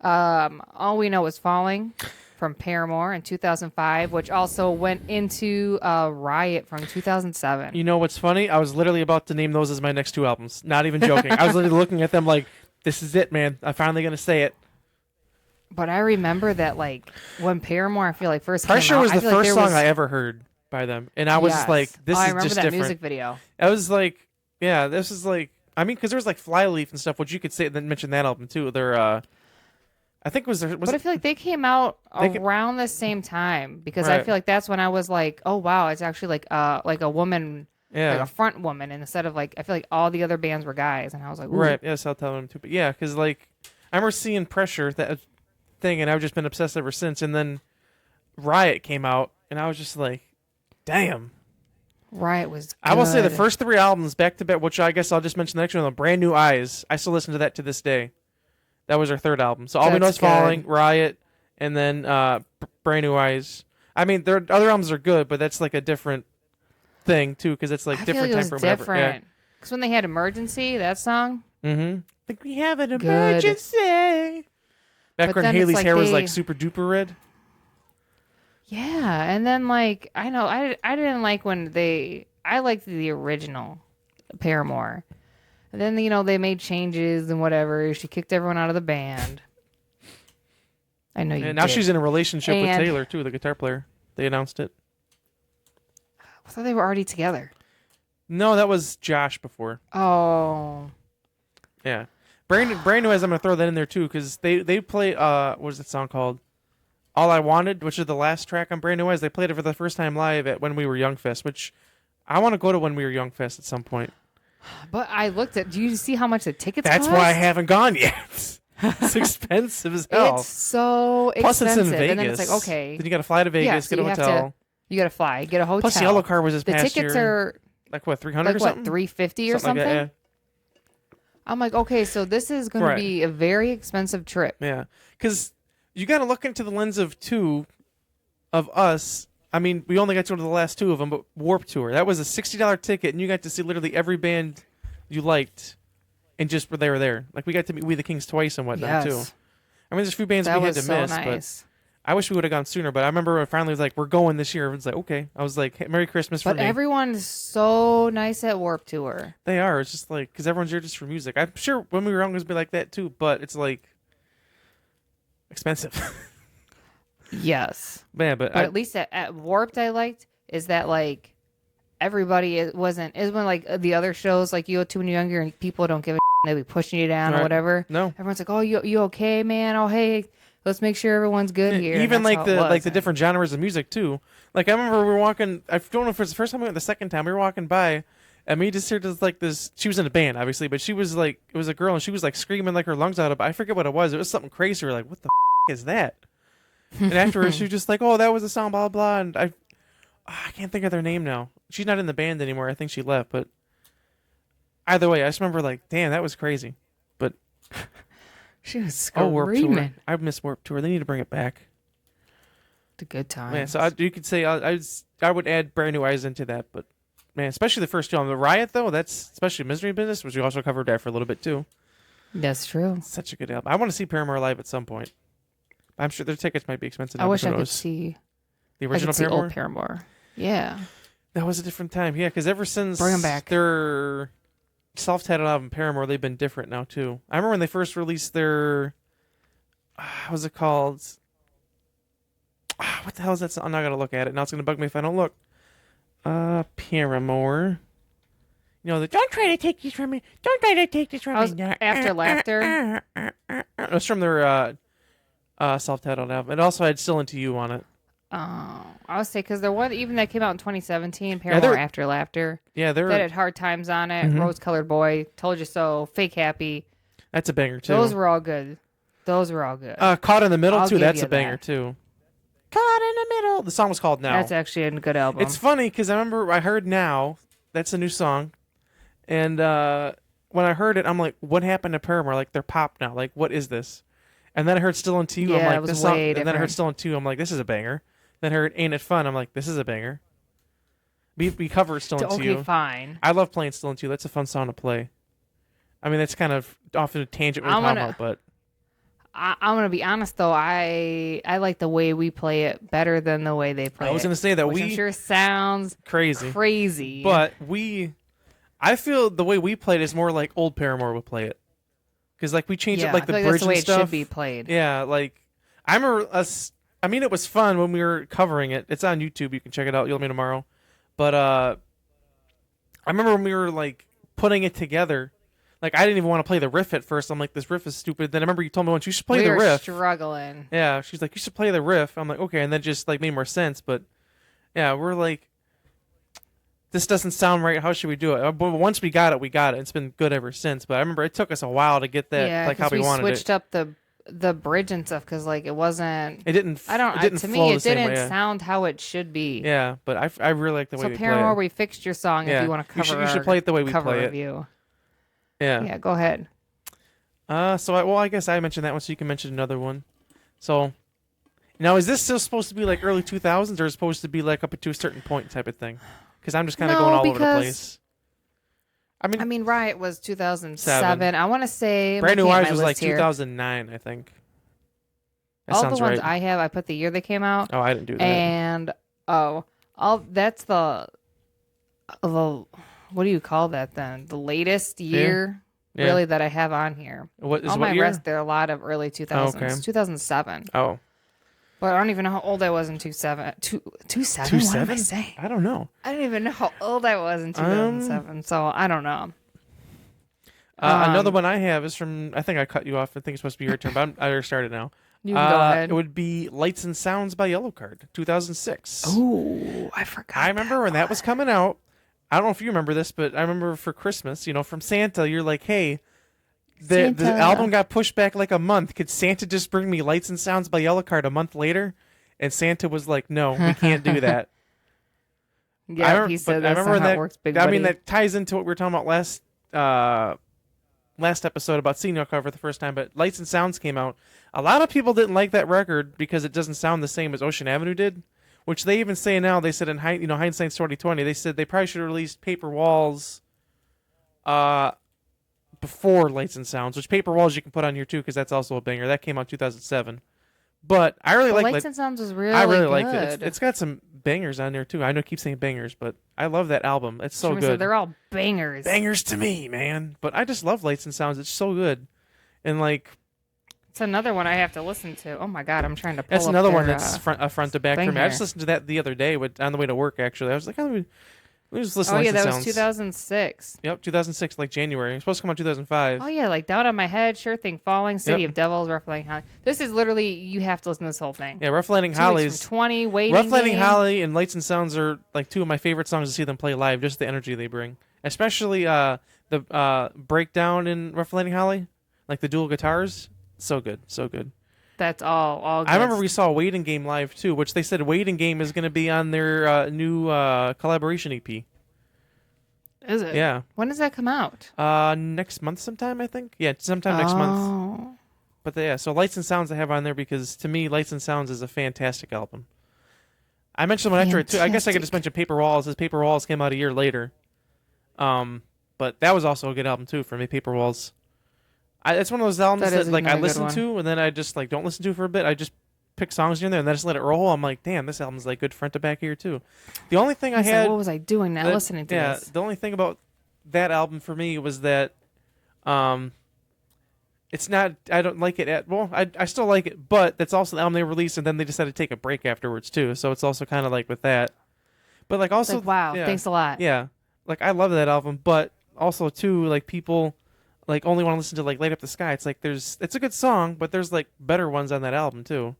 All We Know Is Falling from Paramore in 2005, which also went into Riot from 2007. You know what's funny? I was literally about to name those as my next two albums. Not even joking. I was literally looking at them like, this is it, man. I'm finally going to say it. But I remember that, like, when Paramore, I feel like, first Pressure came out, was the first song I ever heard by them. And I was just like, this is just different. I remember that music video. I was like, yeah, this is like, I mean, because there was like Flyleaf and stuff, which you could say, then mention that album too. Their, I think was there. But I feel like they came out around the same time because I feel like that's when I was like, oh wow, it's actually like a woman, like a front woman, instead of like I feel like all the other bands were guys, and I was like, ooh. Right, yes, I'll tell them too. But yeah, because like I remember seeing Pressure that thing, and I've just been obsessed ever since. And then Riot came out, and I was just like, damn. Riot was good. I will say the first three albums back to back, which I guess I'll just mention the next one, Brand New Eyes. I still listen to that to this day. That was our third album. So All We Know Is Falling, Riot, and then Brand New Eyes. I mean, their other albums are good, but that's like a different thing too, because it's like different time for whatever. Different. Because when they had Emergency, that song. Mm-hmm. I think we have an emergency. Back when Haley's hair was like super duper red. Yeah, and then like I know I didn't like when I liked the original Paramore. And then they made changes and whatever. She kicked everyone out of the band. I know you. And now she's in a relationship with Taylor too, the guitar player. They announced it. I thought they were already together. No, that was Josh before. Oh. Yeah. Brand New Eyes, I'm gonna throw that in there too, because they play what was that song called? All I Wanted, which is the last track on Brand New Eyes. They played it for the first time live at When We Were Young Fest, which I want to go to When We Were Young Fest at some point. But I looked at. Do you see how much the tickets cost? That's why I haven't gone yet. It's expensive as hell. It's so Plus expensive. It's in Vegas. And then it's like, okay. Then you got to fly to Vegas, get a hotel. You got to fly, get a hotel. Plus the Yellow Car was this past year. The tickets are like what, 300 or something? 350 or something? Like that, yeah. I'm like, okay, so this is going to be a very expensive trip. Yeah, because you got to look into the lens of two of us. I mean, we only got to go to the last two of them, but Warped Tour. That was a $60 ticket, and you got to see literally every band you liked, and just they were there. Like, we got to meet We the Kings twice and whatnot, too. I mean, there's a few bands we had to miss, I wish we would have gone sooner, but I remember when I finally was like, we're going this year. Everyone's like, okay. I was like, hey, Merry Christmas for me. But everyone's so nice at Warped Tour. They are. It's just like, because everyone's here just for music. I'm sure when we were young, it was be like that too, but it's like expensive. Yes. Man, but at least at Warped, I liked is that like everybody is when like the other shows like you go to when you're younger and people don't give a they'll be pushing you down or whatever. No. Everyone's like, oh, you okay, man? Oh, hey. Let's make sure everyone's good here. Even like the different genres of music too. Like I remember we were walking. I don't know if it was the first time we went, the second time we were walking by, and me just heard like this. She was in a band, obviously, but she was like, it was a girl, and she was like screaming like her lungs out. I forget what it was. It was something crazy. We were like, what the is that? And afterwards, she was just like, oh, that was a song, blah blah. And I can't think of their name now. She's not in the band anymore. I think she left. But either way, I just remember like, damn, that was crazy. But. She was screaming. Warped Tour. I miss Warped Tour. They need to bring it back. The good times. Man, so you could say I would add Brand New Eyes into that, but man, especially the first two on the Riot though. That's especially Misery Business, which we also covered that for a little bit too. That's true. Such a good album. I want to see Paramore live at some point. I'm sure their tickets might be expensive. I wish I could see the original Paramore. Old Paramore. Yeah, that was a different time. Yeah, because ever since bring them back. Their self-titled album Paramore, they've been different now too. I remember when they first released their what was it called? What the hell is that song? I'm not gonna look at it now. It's gonna bug me if I don't look. Paramore. You know, don't try to take this from me. Don't try to take this from me. After Laughter. It was from their self-titled album. It also had Still Into You on it. Oh, I would say because there was even that came out in 2017, Paramore After Laughter. Yeah, that had Hard Times on it. Mm-hmm. Rose Colored Boy, Told You So, Fake Happy. That's a banger too. Those were all good. Caught in the Middle too. That's a banger too. Caught in the Middle. The song was called Now. That's actually a good album. It's funny because I remember I heard Now. That's a new song, and when I heard it, I'm like, what happened to Paramore? Like they're pop now. Like what is this? And then I heard Still Into You. Yeah, I'm like, it was this way song. different. And then I heard Still Into You. I'm like, this is a banger. Then I heard Ain't It Fun. I'm like, this is a banger. We covered Still Into You. Okay, fine. I love playing Still Into You. That's a fun song to play. I mean, that's kind of often a tangent we're talking about, but I'm gonna be honest though. I like the way we play it better than the way they play it. I was gonna say that which I'm sure sounds crazy, but I feel the way we played is more like old Paramore would play it, because like we changed it like the bridge that's the way and stuff. It should be played. Yeah, like I remember us. I mean, it was fun when we were covering it. It's on YouTube. You can check it out. You'll let me tomorrow. But I remember when we were like putting it together. Like I didn't even want to play the riff at first. I'm like, this riff is stupid. Then I remember you told me once you should play the riff. We were struggling. Yeah, she's like, you should play the riff. I'm like, okay, and then just like made more sense. But yeah, we're like, this doesn't sound right. How should we do it? But once we got it. It's been good ever since. But I remember it took us a while to get that like how we wanted it. We switched up the bridge and stuff because like it wasn't. It didn't. To me, it didn't sound how it should be. Yeah, but I really like the way we play it. So Paramore, we fixed your song. If you want to cover, you should play it the way we play review. it. Yeah, go ahead. I guess I mentioned that one, so you can mention another one. So, now is this still supposed to be like early 2000s, or is it supposed to be like up to a certain point type of thing? Because I'm just kind of going all over the place. I mean, Riot was 2007. I want to say Brand New Eyes was like 2009, I think. That all the ones I have, I put the year they came out. Oh, I didn't do that. And that's the what do you call that then? The latest year, really, that I have on here. All my rest, there are a lot of early 2000s. Okay. 2007. Oh. But I don't even know how old I was in 27. 27? What am I saying? I don't know. I don't even know how old I was in 2007, so I don't know. Another one I have is from, I think I cut you off. I think it's supposed to be your turn, but I already started now. You can go ahead. It would be Lights and Sounds by Yellowcard, 2006. Oh, I forgot. I remember when that was coming out. I don't know if you remember this, but I remember for Christmas, from Santa, you're like, hey, the album got pushed back like a month. Could Santa just bring me Lights and Sounds by Yellowcard a month later? And Santa was like, no, we can't do that. Yeah, he said that's not how it works, big buddy. I mean, that ties into what we were talking about last episode about seeing your cover the first time, but Lights and Sounds came out. A lot of people didn't like that record because it doesn't sound the same as Ocean Avenue did, which they even say now. They said in hindsight's 2020, they said they probably should have released Paper Walls before Lights and Sounds, which Paper Walls you can put on here too because that's also a banger. That came out 2007. But I really like Lights and Sounds was really I really good. like it. It's got some bangers on there too. I know I keep saying bangers, but I love that album. It's so good. They're all bangers. Bangers to me, man. But I just love Lights and Sounds. It's so good. And like, it's another one I have to listen to. Oh my god, I'm trying to pull that's up another their, one that's front to back for me. I just listened to that the other day on the way to work, actually. I was like, let me just listen to Lights and that Sounds. was 2006. Yep, 2006, like January. It's supposed to come out 2005. Oh yeah, like Down on My Head, Sure Thing, Falling, City of Devils, Rough Landing Holly. This is literally, you have to listen to this whole thing. Yeah, Rough Landing 2 Holly Weeks is... from 20, Waiting Rough Landing Game. Holly and Lights and Sounds are like two of my favorite songs to see them play live, just the energy they bring. Especially the breakdown in Rough Landing Holly, like the dual guitars. So good, so good. That's all good. I remember we saw Waiting Game live too, which they said Waiting Game is going to be on their new collaboration EP. Is it? Yeah. When does that come out? Next month sometime, I think. Yeah, sometime next month. But yeah, so Lights and Sounds I have on there because to me, Lights and Sounds is a fantastic album. I mentioned one after it too. I guess I could just mention Paper Walls. As Paper Walls came out a year later. But that was also a good album too for me. Paper Walls. It's one of those albums that like I listen to and then I just like don't listen to for a bit. I just pick songs here and there and then I just let it roll. I'm like, damn, this album's like good front to back here too. The only thing I had, what was I doing now listening to this? The only thing about that album for me was that, it's not. I don't like it at. Well, I still like it, but that's also the album they released and then they decided to take a break afterwards too. So it's also kind of like with that. But like also, wow, thanks a lot. Yeah, like I love that album, but also too like people. Like only want to listen to like Light Up the Sky. It's like it's a good song, but there's like better ones on that album too.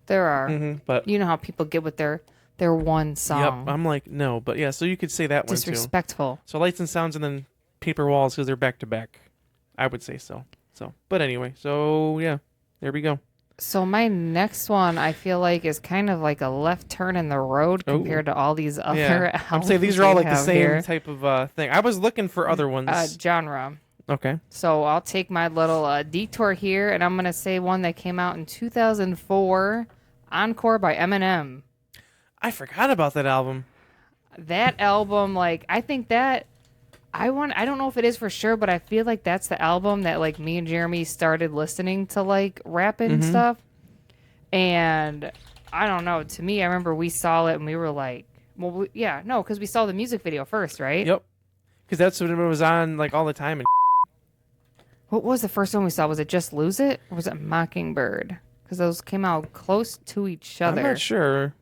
There are, but you know how people get with their one song. Yep, I'm like no, but yeah. So you could say that one too. Disrespectful. So Lights and Sounds and then Paper Walls because they're back to back. I would say so. But anyway, so yeah, there we go. So my next one, I feel like, is kind of like a left turn in the road compared to all these other albums. I'm saying these are all like the same here. type of thing. I was looking for other ones. Genre. Okay. So I'll take my little detour here, and I'm going to say one that came out in 2004, Encore by Eminem. I forgot about that album. That album, like, I think that... I don't know if it is for sure, but I feel like that's the album that like me and Jeremy started listening to like rap and stuff. And I don't know. To me, I remember we saw it and we were like, well, because we saw the music video first, right? Yep. Because that's what it was on like all the time. And what was the first one we saw? Was it Just Lose It or was it Mockingbird? Because those came out close to each other. I'm not sure.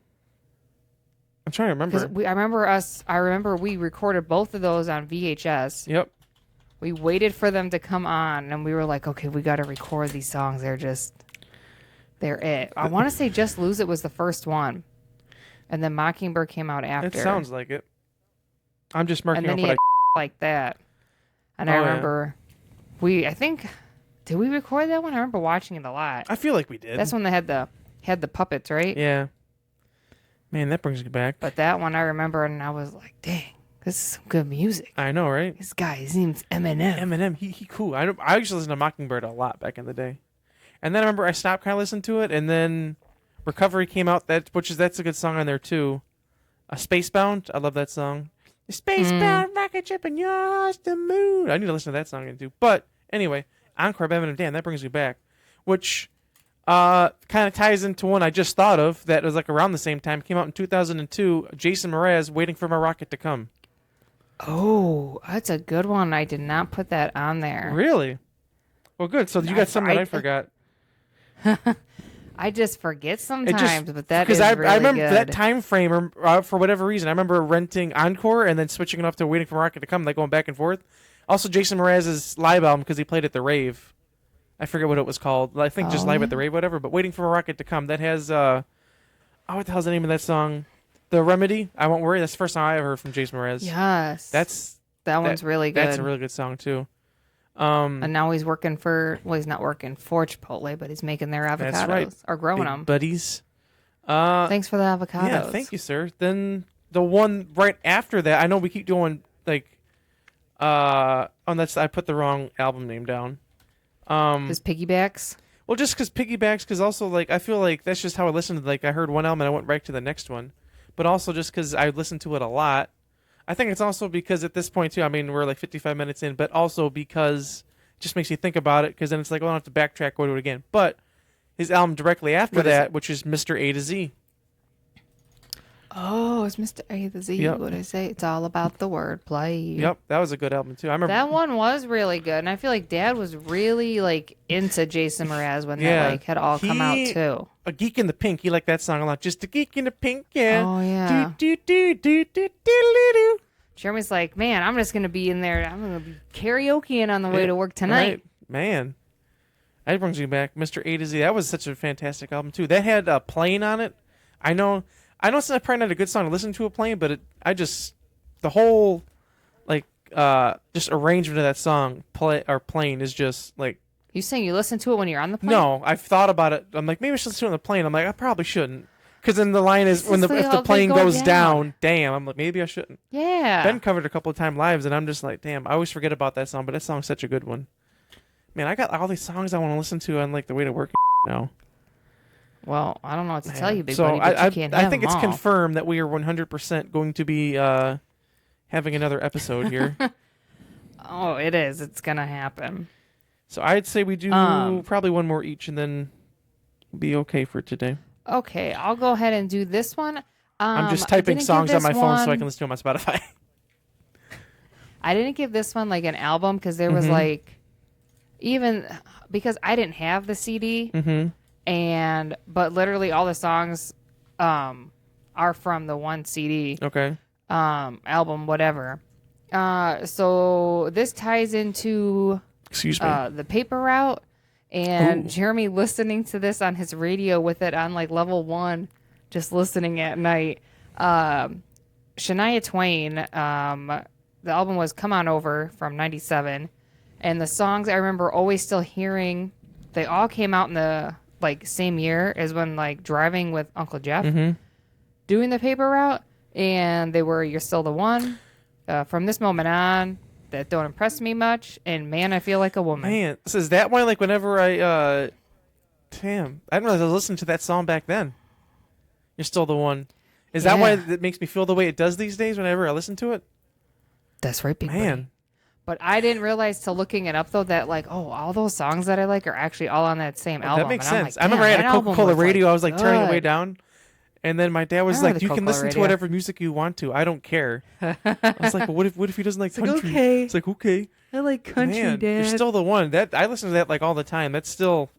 I'm trying to remember. I remember we recorded both of those on VHS. Yep. We waited for them to come on, and we were like, okay, we got to record these songs. They're it. I want to say Just Lose It was the first one. And then Mockingbird came out after. It sounds like it. I'm just marking up what like that. And I remember did we record that one? I remember watching it a lot. I feel like we did. That's when they had the puppets, right? Yeah. Man, that brings me back. But that one I remember, and I was like, dang, this is some good music. I know, right? This guy, his name's Eminem. Eminem, he cool. I used to listen to Mockingbird a lot back in the day. And then I remember I stopped kind of listening to it, and then Recovery came out, that's a good song on there, too. Spacebound, I love that song. Spacebound, rocket ship, and you're the moon. I need to listen to that song again, too. But anyway, Encore by Eminem, damn, that brings me back. Which... kind of ties into one I just thought of that was like around the same time. Came out in 2002. Jason Mraz, Waiting for My Rocket to Come. Oh, that's a good one. I did not put that on there. Really? Well, good. So you got something that I forgot. I just forget sometimes, but that is because really I remember good. that time frame, for whatever reason, I remember renting Encore and then switching it off to Waiting for My Rocket to Come, like going back and forth. Also, Jason Mraz's live album because he played at the rave. I forget what it was called. I think just Live at the Rave, whatever. But Waiting for a Rocket to Come, that has, what the hell's the name of that song? The Remedy, I Won't Worry. That's the first song I ever heard from Jason Mraz. Yes. That one's really good. That's a really good song, too. And now he's working he's not working for Chipotle, but he's making their avocados. That's right. Or growing Big them. buddies. Thanks for the avocados. Yeah, thank you, sir. Then the one right after that, I know we keep doing, like, I put the wrong album name down. His piggybacks. Well, just because piggybacks, because also like I feel like that's just how I listened to. Like I heard one album and I went right to the next one, but also just because I listened to it a lot. I think it's also because at this point too. I mean, we're like 55 minutes in, but also because it just makes you think about it. Because then it's like, well, I don't have to backtrack, go do it again. But his album directly after that, which is Mr. A to Z. Oh, it's Mr. A to Z. Yep. What did I say? It's all about the wordplay. Yep, that was a good album too. I remember that one was really good, and I feel like Dad was really like into Jason Mraz when that like had all come out too. A Geek in the Pink, he liked that song a lot. Just a geek in the pink, yeah. Oh yeah. Do, do, do, do, do, do, do. Jeremy's like, man, I'm just gonna be in there. I'm gonna be karaokeing on the way to work tonight. Right. Man, that brings you back, Mr. A to Z. That was such a fantastic album too. That had a Plane on it. I know it's probably not a good song to listen to a Plane, but the whole like just arrangement of that song Plane is just like. You saying you listen to it when you're on the plane? No, I've thought about it. I'm like, maybe I should listen to it on the plane. I'm like, I probably shouldn't. Because then the line is, if the plane goes down, damn. I'm like, maybe I shouldn't. Yeah. Ben covered a couple of times lives, and I'm just like, damn, I always forget about that song, but that song's such a good one. Man, I got all these songs I want to listen to on like the way to work now. Well, I don't know what to tell you, big so buddy, but you can't have I think them it's all. confirmed that we are 100% going to be having another episode here. Oh, it is. It's going to happen. So I'd say we do probably one more each, and then be okay for today. Okay, I'll go ahead and do this one. I'm just typing songs on my phone so I can listen to them on Spotify. I didn't give this one like an album because there was like, even because I didn't have the CD, but literally all the songs are from the one CD. Okay. Album, whatever. So this ties into Excuse me. the paper route, and Jeremy listening to this on his radio with it on like level 1, just listening at night. Shania Twain, the album was Come On Over from 97, and the songs I remember always still hearing, they all came out in the like same year as when like driving with Uncle Jeff doing the paper route, and they were You're Still the One, From This Moment On, That Don't Impress Me Much, and Man, I Feel Like a Woman. Man, so is that why, like, whenever I didn't realize I listened to that song back then. You're Still the One. Is that why it makes me feel the way it does these days whenever I listen to it? That's right, big Man. buddy. But I didn't realize till looking it up, though, that, like, all those songs that I like are actually all on that same album. That makes and sense. Like, I remember I had a Coca-Cola radio. Like, I was, like, turning it way good. down. And then my dad was like, you can listen to whatever music you want to. I don't care. I was like, well, what if he doesn't like country? Okay. It's like, okay. I like country, Man, Dad. You're Still the One. I listen to that, like, all the time. That's still...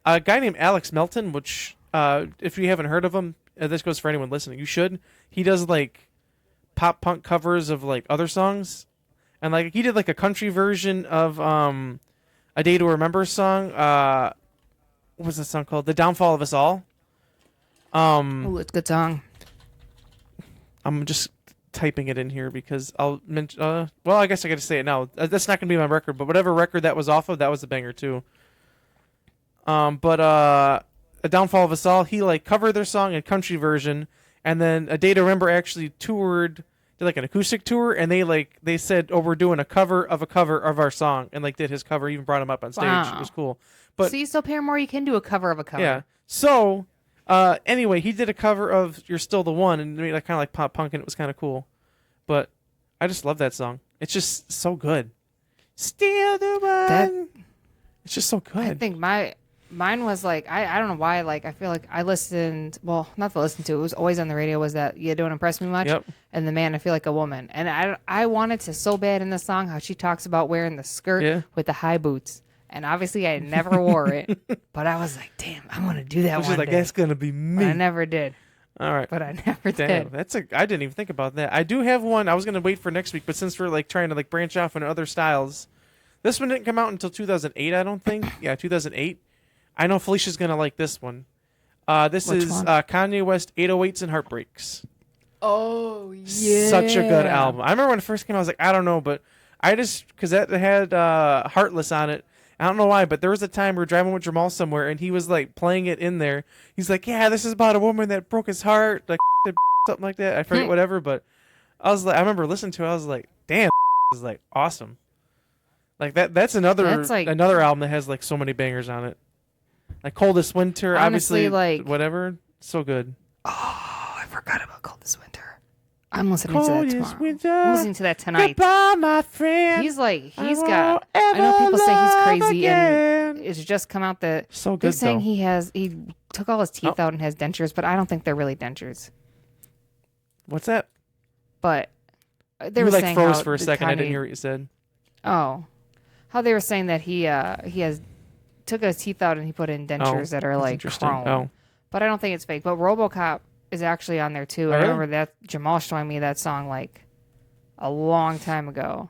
a guy named Alex Melton, which, if you haven't heard of him, this goes for anyone listening, you should. He does, like, pop punk covers of, like, other songs. And, like, he did, like, a country version of A Day to Remember song. What was that song called? The Downfall of Us All. Oh, it's a good song. I'm just typing it in here because I'll mention... well, I guess I got to say it now. That's not going to be my record, but whatever record that was off of, that was a banger, too. But A Downfall of Us All, he, like, covered their song in country version, and then A Day to Remember actually did, like, an acoustic tour, and they said, oh, we're doing a cover of our song, and, like, did his cover, even brought him up on stage. Wow. It was cool. But See, so Paramore, you can do a cover of a cover. yeah. So, anyway, he did a cover of You're Still the One, and made, like, kind of like pop punk, and it was kind of cool. But I just love that song. It's just so good. Still the one. It's just so good. I think mine was like, I don't know why, like, I feel like I listened, well, not to listen to, it was always on the radio, was that You Don't Impress Me Much, Yep. and The Man, I Feel Like a Woman. And I wanted to so bad in the song how she talks about wearing the skirt with the high boots. And obviously I never wore it, but I was like, damn, I want to do that one She's like, day. that's going to be me. But I never did. All right. But I never Damn, did. I didn't even think about that. I do have one. I was going to wait for next week, but since we're, like, trying to, like, branch off into other styles, this one didn't come out until 2008, I don't think. Yeah, 2008. I know Felicia's going to like this one. This Which is one? Kanye West, 808s and Heartbreaks. Oh, yeah. Such a good album. I remember when it first came out, I was like, I don't know, but I just, because that had Heartless on it. I don't know why, but there was a time we were driving with Jamal somewhere, and he was, like, playing it in there. He's like, yeah, this is about a woman that broke his heart, like, something like that. I forget whatever, but I remember listening to it, I was like, damn, this is, like, awesome. Like, that's another album that has, like, so many bangers on it. Like, Coldest Winter, Honestly, obviously, like, whatever. So good. Oh, I forgot about Coldest Winter. I'm listening to that tomorrow. Winter, I'm listening to that tonight. goodbye, my friend. He's got, I know people say he's crazy, and it's just come out that So good, they're saying though. he took all his teeth out and has dentures, but I don't think they're really dentures. What's that? But they You were like saying froze how for a second. I Kanye, didn't hear what you said. Oh, how they were saying that he took his teeth out and he put in dentures that are that's like interesting. chrome. Oh. But I don't think it's fake. But RoboCop is actually on there too. I really? remember that Jamal showing me that song like a long time ago.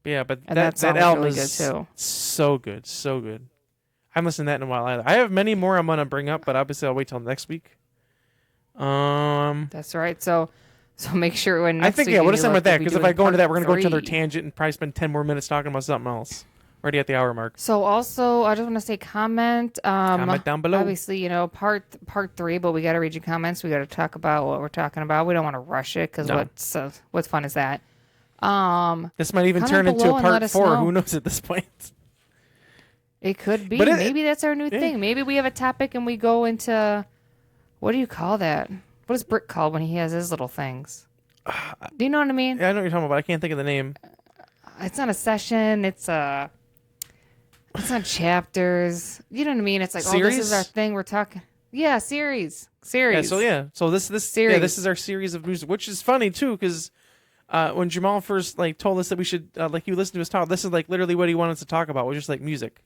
Yeah, but And that song was album really is good too. so good, so good. I haven't listened to that in a while either. I have many more I'm gonna bring up, but obviously I'll wait till next week. That's right. So make sure when I next think week we'll just end with that because if I go into that, we're gonna go into another another tangent and probably spend 10 more minutes talking about something else. Already at the hour mark. So also, I just want to say comment. Comment down below. Obviously, part 3, but we got to read your comments. We got to talk about what we're talking about. We don't want to rush it because what's fun is that? This might even turn into a part 4. Who knows at this point? It could be. But Maybe that's our new thing. Maybe we have a topic and we go into, what do you call that? What is Brick called when he has his little things? Do you know what I mean? Yeah, I know what you're talking about. But I can't think of the name. It's not a session. It's not chapters. You know what I mean? It's like, series? This is our thing. We're talking. Yeah, series. So this series. Yeah, this is our series of music, which is funny too, because when Jamal first told us that we should you listen to his talk, this is literally what he wanted us to talk about, was just music.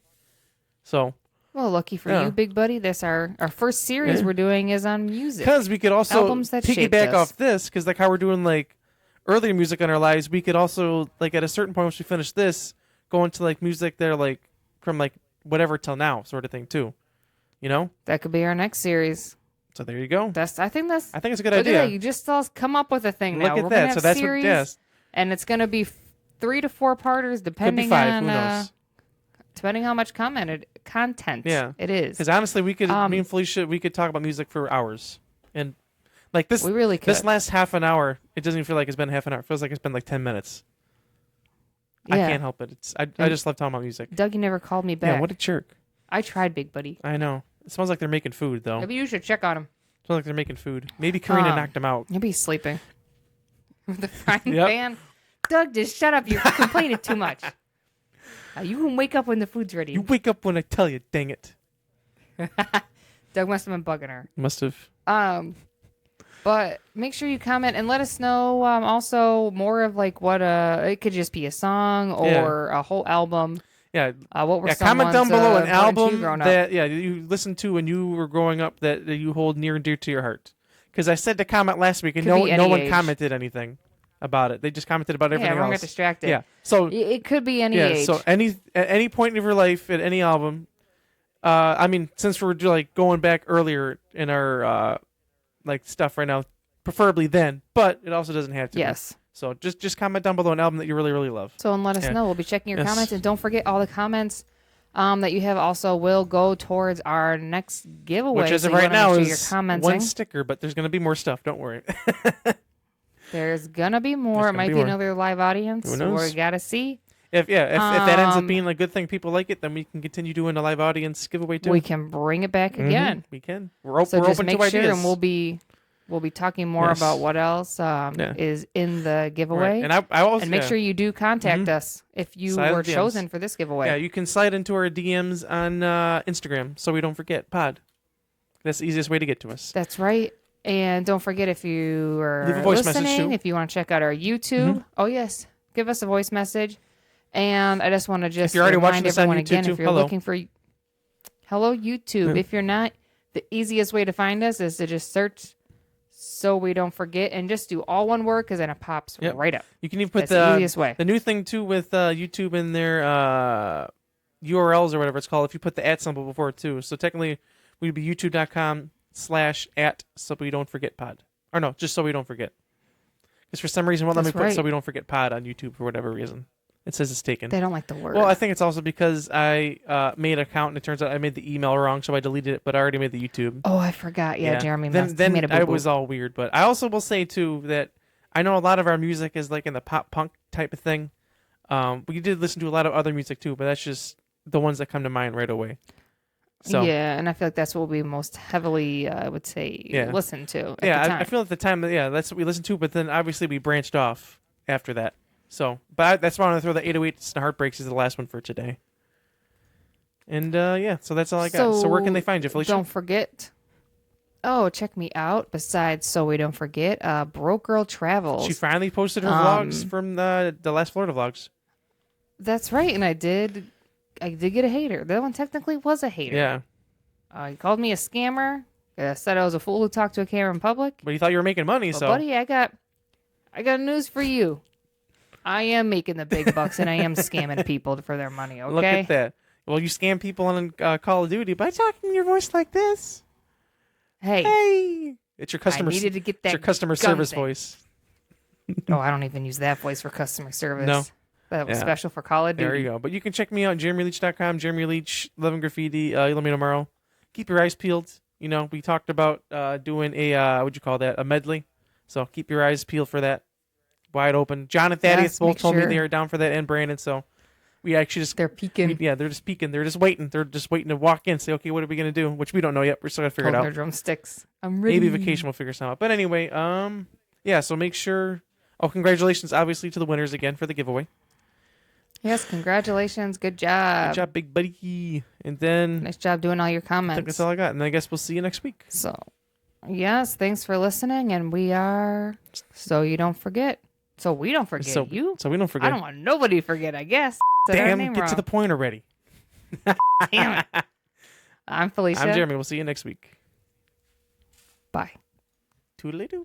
So. Well, lucky for you, big buddy. This our first series we're doing is on music. Because we could also albums that piggyback off this, because how we're doing earlier music in our lives, we could also at a certain point once we finish this, go into music there from whatever till now sort of thing too. You know? That could be our next series. So there you go. I think it's a good idea. You just all come up with a thing now. Look at we're that. Have so that's series, what. Yes. And it's going to be 3 to 4 parters, depending Could be 5, on who knows? Depending how much content it is. Because honestly, we could me and Felicia, we could talk about music for hours, and this. We really could. This last half an hour, it doesn't even feel like it's been half an hour. It feels like it's been 10 minutes. Yeah. I can't help it. I just love talking about music. Doug, you never called me back. Yeah, what a jerk. I tried, big buddy. I know. It smells like they're making food, though. Maybe you should check on him. It smells like they're making food. Maybe Karina knocked him out. Maybe he's sleeping. With the frying pan. Doug, just shut up. You're complaining too much. You can wake up when the food's ready. You wake up when I tell you, dang it. Doug must have been bugging her. Must have. But make sure you comment and let us know also more of what it could just be a song or a whole album. Yeah. What were comment down below an album that you listened to when you were growing up that you hold near and dear to your heart. Because I said to comment last week and no one commented anything about it. They just commented about everything everyone else. Got distracted. Yeah. So it could be any age. So at any point of your life, at any album, since we're going back earlier in our stuff right now, preferably then, but it also doesn't have to. Yes. Be. So just comment down below an album that you really, really love. So and let us know. We'll be checking your comments, and don't forget all the comments that you have also will go towards our next giveaway. Which as of right now is one sticker, but there's going to be more stuff. Don't worry. There's gonna be more. It might be another live audience. Who knows? We gotta see. If that ends up being a good thing, people like it, then we can continue doing a live audience giveaway too. We can bring it back again. We can. We're just open make to sure, ideas. and we'll be talking more about what else is in the giveaway. Right. And I also make sure you do contact us if you were chosen for this giveaway. Yeah, you can slide into our DMs on Instagram, so we don't forget pod. That's the easiest way to get to us. That's right. And don't forget, if you are leave a voice message listening, too. If you want to check out our YouTube, oh yes, give us a voice message. And I just want to if you're already watching this on YouTube again, too, if you're looking for Hello YouTube. If you're not, the easiest way to find us is to just search So We Don't Forget and just do all one word, because then it pops right up. You can even put the easiest way. The new thing too with YouTube in their URLs or whatever it's called. If you put the @ symbol before it too, so technically we'd be youtube.com/@ So We Don't Forget pod, or no, just So We Don't Forget. Because for some reason, let me put So We Don't Forget pod on YouTube for whatever reason. It says it's taken. They don't like the word. Well, I think it's also because I made an account and it turns out I made the email wrong, so I deleted it, but I already made the YouTube. Oh, I forgot. Yeah. Jeremy then made a boo-boo. I was all weird. But I also will say, too, that I know a lot of our music is in the pop-punk type of thing. We did listen to a lot of other music, too, but that's just the ones that come to mind right away. So, yeah, and I feel like that's what we most heavily, I would say, listen to at the time. I feel at the time, that's what we listened to, but then obviously we branched off after that. So, but that's why I want to throw the 808s and Heartbreaks as the last one for today. And so that's all I got. So where can they find you, Felicia? Don't forget. Oh, check me out. Besides, so we don't forget, Broke Girl Travels. She finally posted her vlogs from the last Florida vlogs. That's right, and I did get a hater. That one technically was a hater. Yeah. He called me a scammer. Said I was a fool who talked to a camera in public. But he thought you were making money, so. Buddy, I got news for you. I am making the big bucks, and I am scamming people for their money, okay? Look at that. Well, you scam people on Call of Duty by talking in your voice like this. Hey. It's your customer. I needed to get that. It's your customer service voice. Oh, I don't even use that voice for customer service. No. That was special for Call of Duty. There you go. But you can check me out at JeremyLeach.com, Jeremy Leach, Love and Graffiti. You'll let me know tomorrow. Keep your eyes peeled. You know, we talked about doing a, what'd you call that? A medley. So keep your eyes peeled for that. Wide open. John and Thaddeus both told me they were down for that, and Brandon. So we actually just. They're peeking. They're just peeking. They're just waiting. They're just waiting to walk in and say, okay, what are we going to do? Which we don't know yet. We're still going to figure it out. Their drumsticks. I'm ready. Maybe vacation will figure something out. But anyway, so make sure. Oh, congratulations, obviously, to the winners again for the giveaway. Yes, congratulations. Good job. Good job, big buddy. And then. Nice job doing all your comments. I think that's all I got. And I guess we'll see you next week. So, yes, thanks for listening. And we are So You Don't Forget. So we don't forget you. So we don't forget. I don't want nobody to forget, I guess. Damn, get to the point already. Damn it. I'm Felicia. I'm Jeremy. We'll see you next week. Bye. Toodaloo.